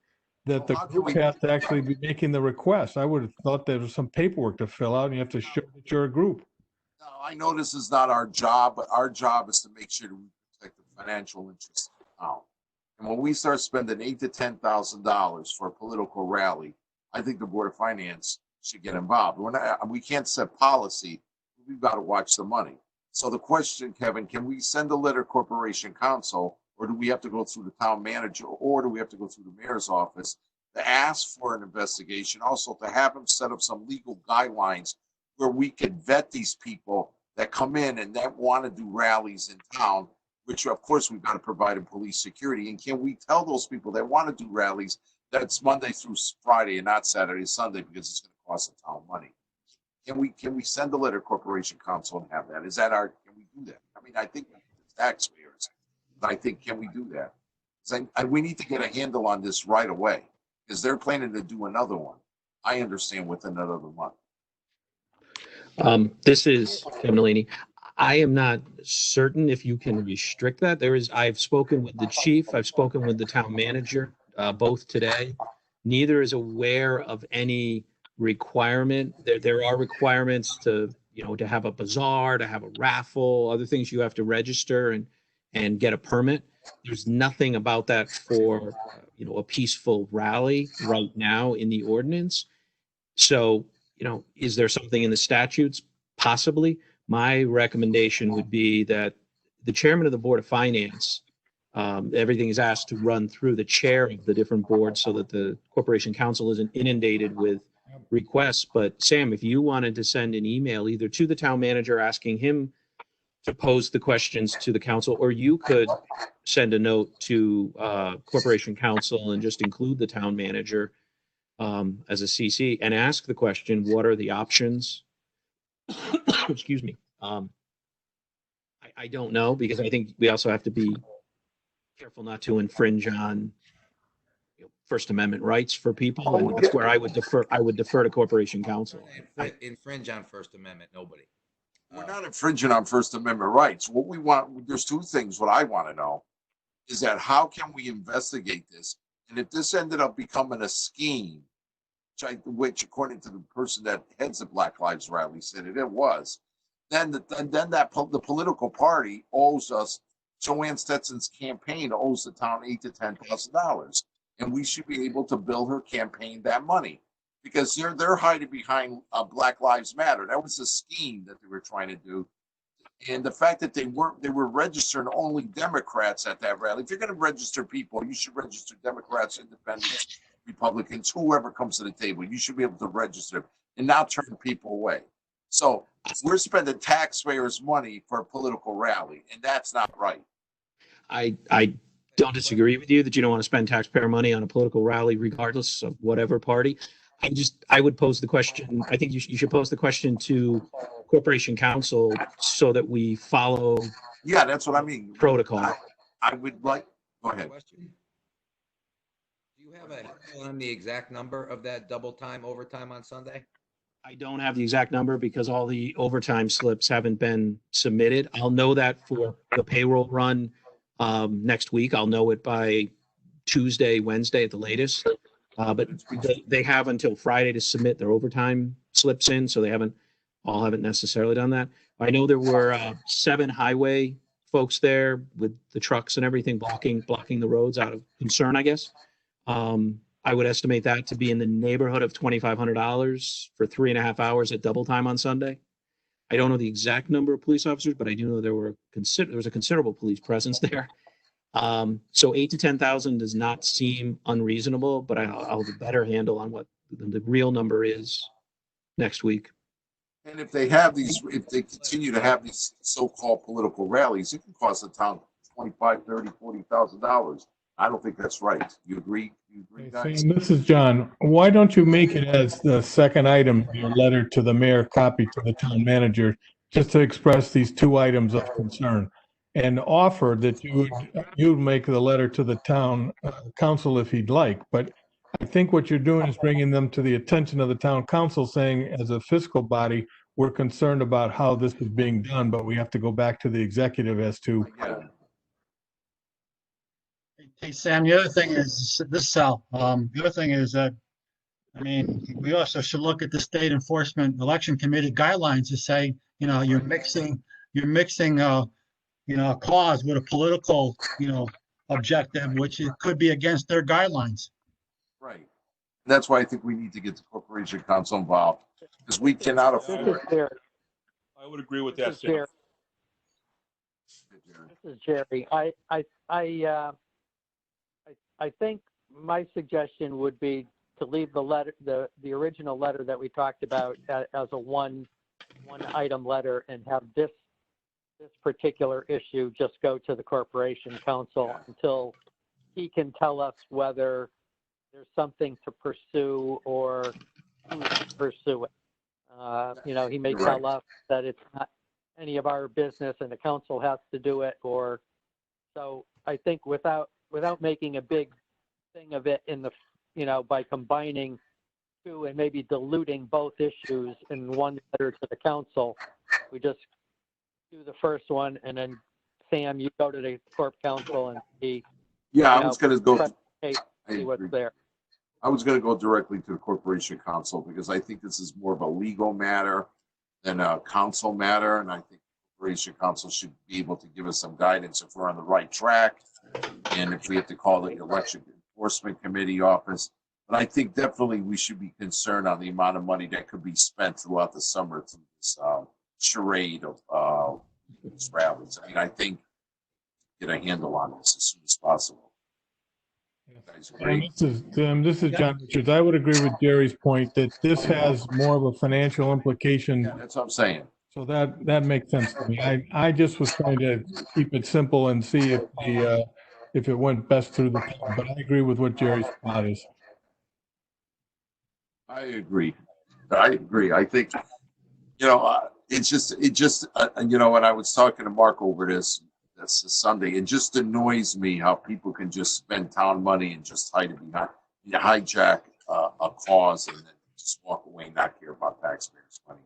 that the group has to actually be making the request. I would have thought there was some paperwork to fill out and you have to show that you're a group. No, I know this is not our job, but our job is to make sure that we protect the financial interests of the town. And when we start spending $8,000 to $10,000 for a political rally, I think the Board of Finance should get involved. We can't set policy. We've got to watch the money. So the question, Kevin, can we send a letter to Corporation Council, or do we have to go through the town manager, or do we have to go through the mayor's office to ask for an investigation? Also, to have them set up some legal guidelines where we can vet these people that come in and that want to do rallies in town, which of course we've got to provide them police security. And can we tell those people that want to do rallies that it's Monday through Friday and not Saturday and Sunday, because it's going to cost the town money? Can we send a letter to Corporation Council and have that? Can we do that? I mean, I think the taxpayers, but I think, can we do that? We need to get a handle on this right away, because they're planning to do another one. I understand, within another month. This is Kevin Delaney. I am not certain if you can restrict that. I've spoken with the chief, I've spoken with the town manager, both today. Neither is aware of any requirement. There are requirements to have a bazaar, to have a raffle, other things you have to register and get a permit. There's nothing about that for, a peaceful rally right now in the ordinance. So, is there something in the statutes? Possibly. My recommendation would be that the chairman of the Board of Finance, everything is asked to run through the chair of the different boards so that the Corporation Council isn't inundated with requests. But Sam, if you wanted to send an email either to the town manager asking him to pose the questions to the council, or you could send a note to Corporation Council and just include the town manager as a CC and ask the question, what are the options? Excuse me. I don't know, because I think we also have to be careful not to infringe on First Amendment rights for people. And that's where I would defer to Corporation Counsel. Infringe on First Amendment, nobody. We're not infringing on First Amendment rights. What we want, there's two things. What I want to know is that how can we investigate this? And if this ended up becoming a scheme, which according to the person that heads the Black Lives Rally said it was, then the political party owes us. Joanne Stetson's campaign owes the town $8,000 to $10,000, and we should be able to bill her campaign that money, because they're hiding behind Black Lives Matter. That was a scheme that they were trying to do, and the fact that they were registering only Democrats at that rally. If you're going to register people, you should register Democrats, Independents, Republicans, whoever comes to the table. You should be able to register and not turn people away. So we're spending taxpayers' money for a political rally, and that's not right. I don't disagree with you that you don't want to spend taxpayer money on a political rally, regardless of whatever party. I would pose the question. I think you should pose the question to Corporation Counsel so that we follow. Yeah, that's what I mean. Protocol. I would like. Go ahead. Question? Do you have a handle on the exact number of that double time overtime on Sunday? I don't have the exact number because all the overtime slips haven't been submitted. I'll know that for the payroll run next week. I'll know it by Tuesday, Wednesday at the latest. But they have until Friday to submit their overtime slips in, so they haven't necessarily done that. I know there were 7 highway folks there with the trucks and everything blocking the roads out of concern, I guess. I would estimate that to be in the neighborhood of $2,500 for 3.5 hours at double time on Sunday. I don't know the exact number of police officers, but I do know there was a considerable police presence there. So 8,000 to 10,000 does not seem unreasonable, but I'll have a better handle on what the real number is next week. And if they continue to have these so-called political rallies, it can cost the town $25,000, $30,000, $40,000. I don't think that's right. You agree? Guys? Sam, this is John. Why don't you make it as the second item, your letter to the mayor, copy to the town manager, just to express these 2 items of concern, and offer that you would make the letter to the town council if he'd like. But I think what you're doing is bringing them to the attention of the town council, saying as a fiscal body, we're concerned about how this is being done, but we have to go back to the executive as to. Hey, Sam, the other thing is this, Sal. The other thing is that, I mean, we also should look at the state enforcement election committee guidelines to say, you're mixing, a cause with a political, objective, which it could be against their guidelines. Right. That's why I think we need to get the Corporation Counsel involved, because we cannot afford it. I would agree with that, Sam. This is Jerry. I think my suggestion would be to leave the letter, the original letter that we talked about as a one item letter, and have this particular issue just go to the Corporation Counsel until he can tell us whether there's something to pursue or who to pursue it. He may tell us that it's not any of our business and the council has to do it, or so. I think without making a big thing of it by combining 2 and maybe diluting both issues in one letter to the council, we just do the first one, and then Sam, you go to the Corp Council and see. Yeah, I was going to go. See what's there. I was going to go directly to the Corporation Counsel because I think this is more of a legal matter than a council matter, and I think the Corporation Counsel should be able to give us some guidance if we're on the right track, and if we have to call the Election Enforcement Committee office. But I think definitely we should be concerned on the amount of money that could be spent throughout the summer through this charade of these rallies. I mean, I think get a handle on this as soon as possible. This is John Richards. I would agree with Jerry's point that this has more of a financial implication. Yeah, that's what I'm saying. So that makes sense to me. I just was trying to keep it simple and see if it went best through the town, but I agree with what Jerry's thought is. I agree. I think, you know, when I was talking to Mark over this Sunday, it just annoys me how people can just spend town money and just hide it behind, hijack a cause and then just walk away and not care about taxpayers' money.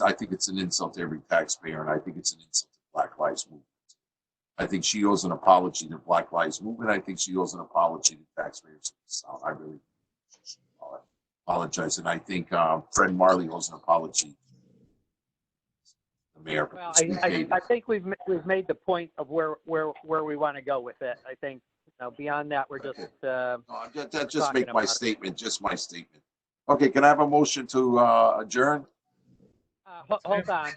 I think it's an insult to every taxpayer, and I think it's an insult to Black Lives Movement. I think she owes an apology to Black Lives Movement. I think she owes an apology to taxpayers in the South. I really apologize, and I think Fred Marley owes an apology to the mayor. Well, I think we've made the point of where we want to go with it. I think beyond that, we're just just make my statement. Just my statement. Okay, can I have a motion to adjourn? Hold on.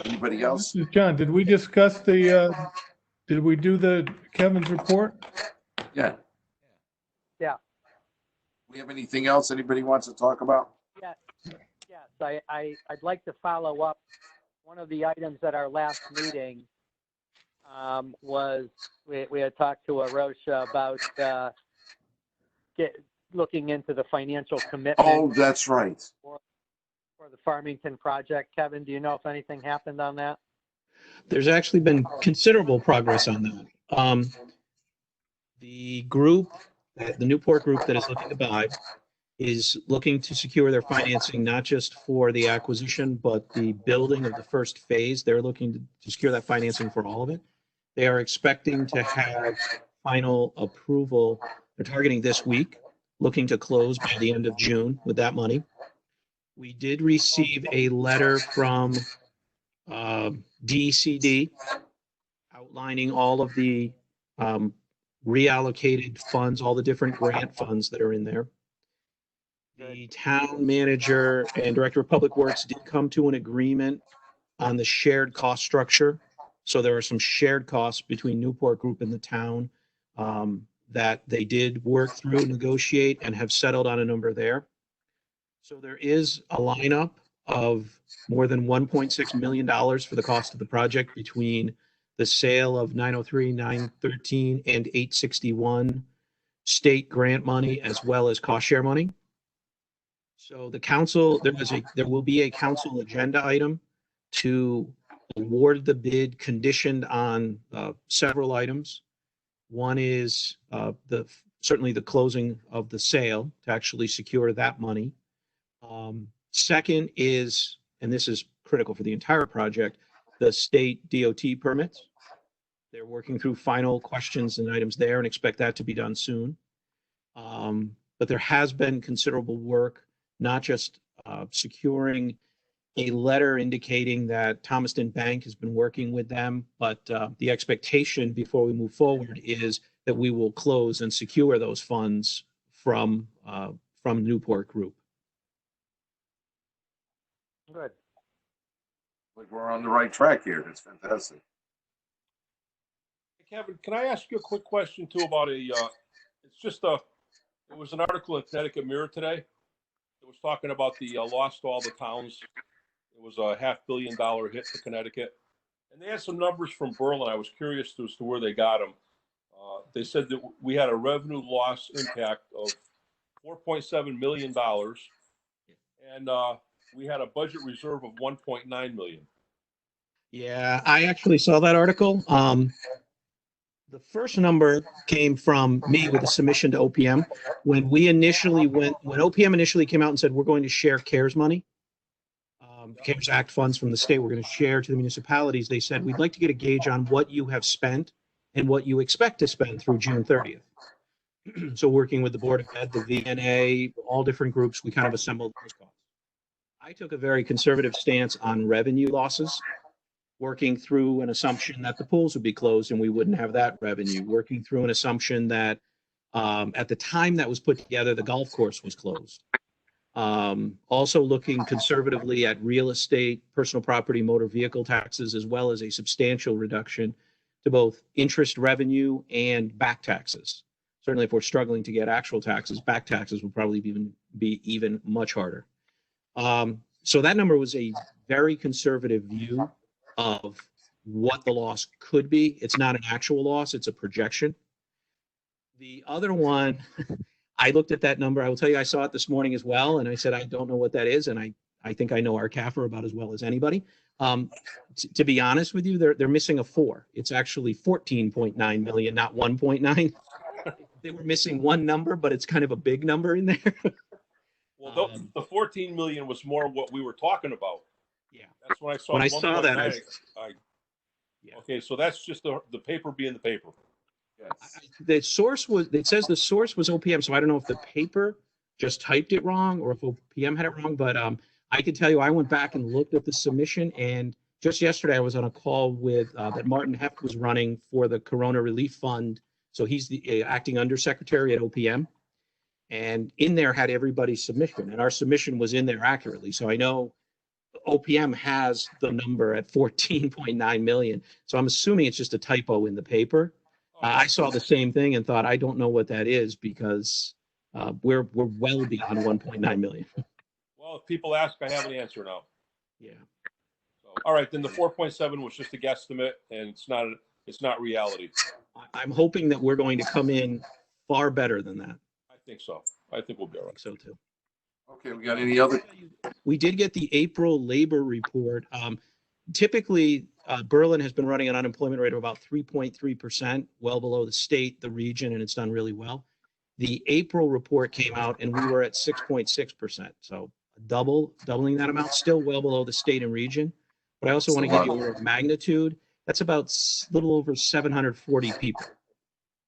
Anybody else? John, did we discuss did we do Kevin's report? Yeah. Yeah. We have anything else anybody wants to talk about? Yes. I'd like to follow up. One of the items at our last meeting was we had talked to Arosha about looking into the financial commitment. Oh, that's right. For the Farmington project. Kevin, do you know if anything happened on that? There's actually been considerable progress on that. The group, the Newport group that is looking to buy, is looking to secure their financing, not just for the acquisition, but the building of the first phase. They're looking to secure that financing for all of it. They are expecting to have final approval. They're targeting this week, looking to close by the end of June with that money. We did receive a letter from DCD outlining all of the reallocated funds, all the different grant funds that are in there. The town manager and director of public works did come to an agreement on the shared cost structure. So there are some shared costs between Newport Group and the town that they did work through, negotiate, and have settled on a number there. So there is a lineup of more than $1.6 million for the cost of the project between the sale of 903, 913, and 861 state grant money, as well as cost share money. So the council, there will be a council agenda item to award the bid conditioned on several items. One is certainly the closing of the sale to actually secure that money. Second is, and this is critical for the entire project, the state DOT permits. They're working through final questions and items there and expect that to be done soon. But there has been considerable work, not just securing a letter indicating that Thomaston Bank has been working with them, but the expectation before we move forward is that we will close and secure those funds from Newport Group. Good. Like we're on the right track here. That's fantastic. Kevin, can I ask you a quick question too about it was an article in Connecticut Mirror today. It was talking about the loss to all the towns. It was a $500 million hit to Connecticut. And they had some numbers from Berlin. I was curious as to where they got them. They said that we had a revenue loss impact of $4.7 million. And we had a budget reserve of $1.9 million. Yeah, I actually saw that article. The first number came from me with a submission to OPM. When OPM initially came out and said, we're going to share CARES money, CARES Act funds from the state, we're going to share to the municipalities. They said, we'd like to get a gauge on what you have spent and what you expect to spend through June 30th. So working with the Board of Ed, the VNA, all different groups, we kind of assembled those costs. I took a very conservative stance on revenue losses, working through an assumption that the pools would be closed and we wouldn't have that revenue, working through an assumption that at the time that was put together, the golf course was closed. Also looking conservatively at real estate, personal property, motor vehicle taxes, as well as a substantial reduction to both interest revenue and back taxes. Certainly if we're struggling to get actual taxes, back taxes will probably be even much harder. So that number was a very conservative view of what the loss could be. It's not an actual loss, it's a projection. The other one, I looked at that number. I will tell you, I saw it this morning as well. And I said, I don't know what that is. And I I think I know our CAFR about as well as anybody. To be honest with you, they're missing a 4. It's actually 14.9 million, not 1.9. They were missing one number, but it's kind of a big number in there. Well, the 14 million was more what we were talking about. Yeah. That's when I saw. When I saw that, 1.9, okay, so that's just the paper being the paper. Yes. The source was, it says the source was OPM, so I don't know if the paper just typed it wrong or if OPM had it wrong, but I can tell you, I went back and looked at the submission, and just yesterday I was on a call with that Martin Heft was running for the Corona Relief Fund. So he's the acting undersecretary at OPM, and in there had everybody's submission, and our submission was in there accurately. So I know OPM has the number at 14.9 million. So I'm assuming it's just a typo in the paper. I saw the same thing and thought, I don't know what that is, because we're well beyond 1.9 million. Well, if people ask, I have an answer now. Yeah. So, all right, then the 4.7 was just a guesstimate, and it's not reality. I'm hoping that we're going to come in far better than that. I think so. I think we'll be all I right. think so too. Okay, we got any other? We did get the April labor report. Typically, Berlin has been running an unemployment rate of about 3.3%, well below the state, the region, and it's done really well. The April report came out and we were at 6.6%. So doubling that amount, still well below the state and region. But I also want to give you a order of magnitude. That's about a little over 740 people.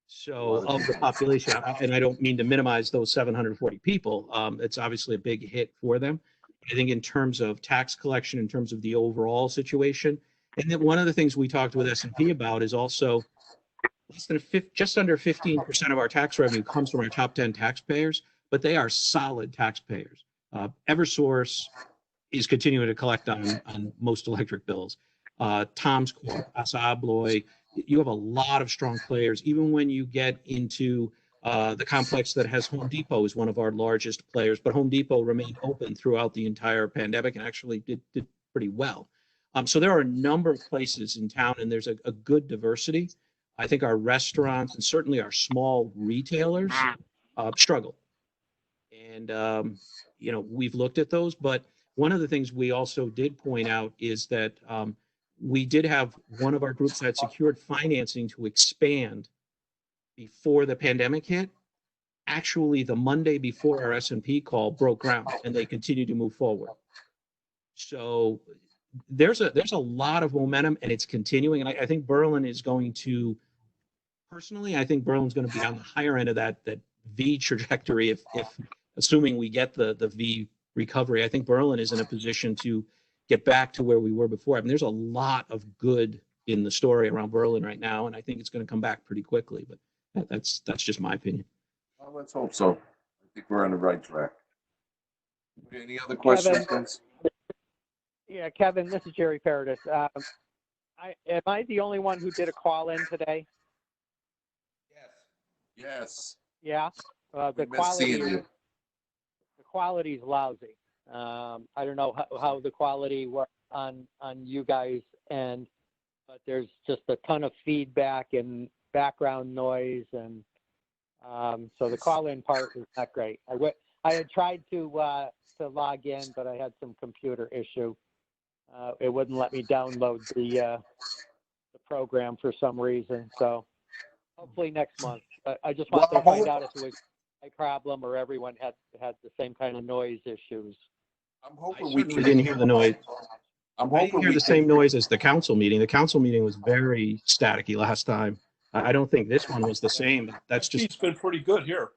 So of the population, and I don't mean to minimize those 740 people, it's obviously a big hit for them. I think in terms of tax collection, in terms of the overall situation, and then one of the things we talked with S&P about is also just under 15% of our tax revenue comes from our top 10 taxpayers, but they are solid taxpayers. Eversource is continuing to collect on most electric bills. Tom's Corp, Assa Abloy, you have a lot of strong players. Even when you get into the complex that has Home Depot is one of our largest players, but Home Depot remained open throughout the entire pandemic and actually did pretty well. So there are a number of places in town, and there's a good diversity. I think our restaurants and certainly our small retailers struggle. And, we've looked at those, but one of the things we also did point out is that we did have one of our groups that secured financing to expand before the pandemic hit. Actually, the Monday before our S&P call broke ground, and they continued to move forward. So there's a lot of momentum, and it's continuing. And I think Berlin is going to, personally, I think Berlin's going to be on the higher end of that V trajectory. If assuming we get the V recovery, I think Berlin is in a position to get back to where we were before. I mean, there's a lot of good in the story around Berlin right now, and I think it's going to come back pretty quickly. But that's just my opinion. Well, let's hope so. I think we're on the right track. Okay, any other questions, guys? Yeah, Kevin, this is Jerry Paradis. Am I the only one who did a call in today? Yes. Yeah. We miss seeing you. The quality is lousy. I don't know how the quality works on you guys end, but there's just a ton of feedback and background noise, and so the call-in part is not great. I had tried to log in, but I had some computer issue. It wouldn't let me download the program for some reason. So hopefully next month. I just wanted to find out if it was my problem or everyone had the same kind of noise issues. I'm hoping We didn't hear the noise. I'm I hoping didn't hear the same noise as the council meeting. The council meeting was very staticky last time. I don't think this one was the same. That's just. It's been pretty good here.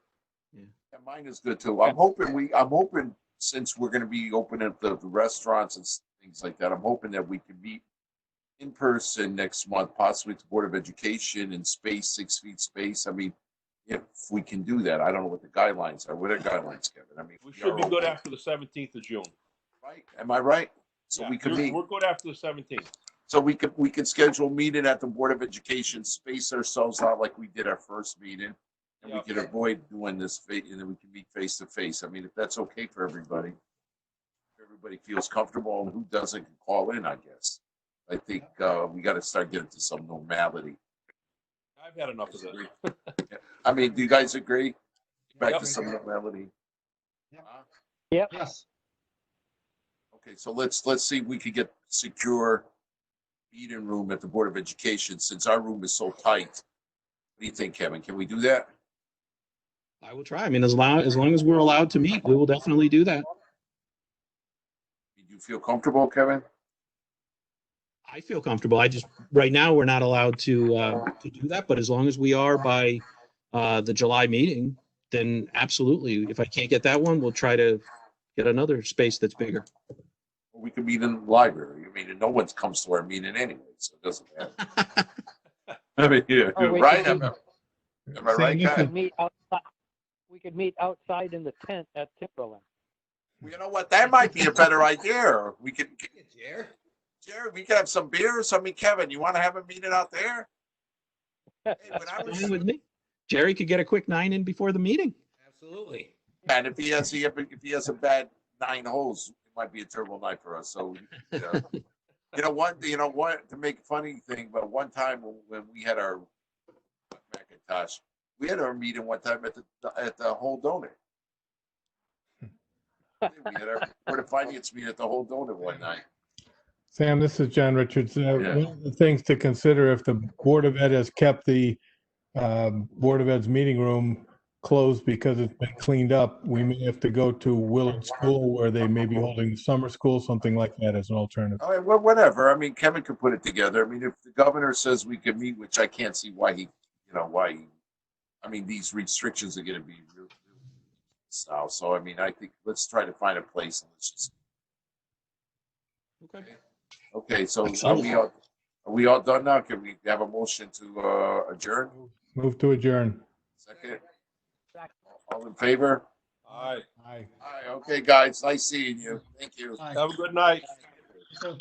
Yeah, mine is good too. I'm hoping since we're going to be opening up the restaurants and things like that, I'm hoping that we can meet in person next month, possibly at the Board of Education in space, 6 feet space. I mean, if we can do that, I don't know what the guidelines are. What are guidelines, Kevin? I mean, We should be good after the 17th of June. right? Am I right? So Yeah, we can meet. We're good after the 17th. So we could schedule a meeting at the Board of Education, space ourselves out like we did our first meeting, and Yeah. we can avoid doing this, and then we can meet face to face. I mean, if that's okay for everybody, if everybody feels comfortable, and who doesn't can call in, I guess. I think we got to start getting to some normality. I've had enough of this. I mean, do you guys agree? Back Yep. to some normality. Yep. Huh? Yep. Yes. Okay, so let's see if we could get secure meeting room at the Board of Education, since our room is so tight. What do you think, Kevin? Can we do that? I will try. I mean, as long as we're allowed to meet, we will definitely do that. Do you feel comfortable, Kevin? I feel comfortable. Right now, we're not allowed to do that, but as long as we are by the July meeting, then absolutely. If I can't get that one, we'll try to get another space that's bigger. We could meet in the library. I mean, no one comes to our meeting anyway, so it doesn't matter. I mean, yeah, Or we right? could Am I right, you guys? could- We could meet outside in the tent at Timberland. You know what? That might be a better idea. We could, Jer? Jerry, we could have some beers. I mean, Kevin, you want to have a meeting out there? Hey, when I was, Fine with me. Jerry could get a quick 9 in before the meeting. Absolutely. and if he has a bad 9 holes, it might be a terrible night for us. So, you know what? To make a funny thing, but one time when we had our Macintosh, we had our meeting one time at the Whole Donut. We had our Board of Finance meeting at the Whole Donut one night. Sam, this is John Richards. Yeah. One of the things to consider, if the Board of Ed has kept the Board of Ed's meeting room closed because it's been cleaned up, we may have to go to Willard School where they may be holding summer school, something like that as an alternative. All right, well, whatever. I mean, Kevin could put it together. I mean, if the governor says we can meet, which I can't see why I mean, these restrictions are going to be real now. So, I mean, I think let's try to find a place and let's just. Okay, so are we all done now? Can we have a motion to adjourn? Move to adjourn. Second. All in favor? All right. Aye. All right, okay, guys, nice seeing you. Thank you. Aye. Have a good night. So-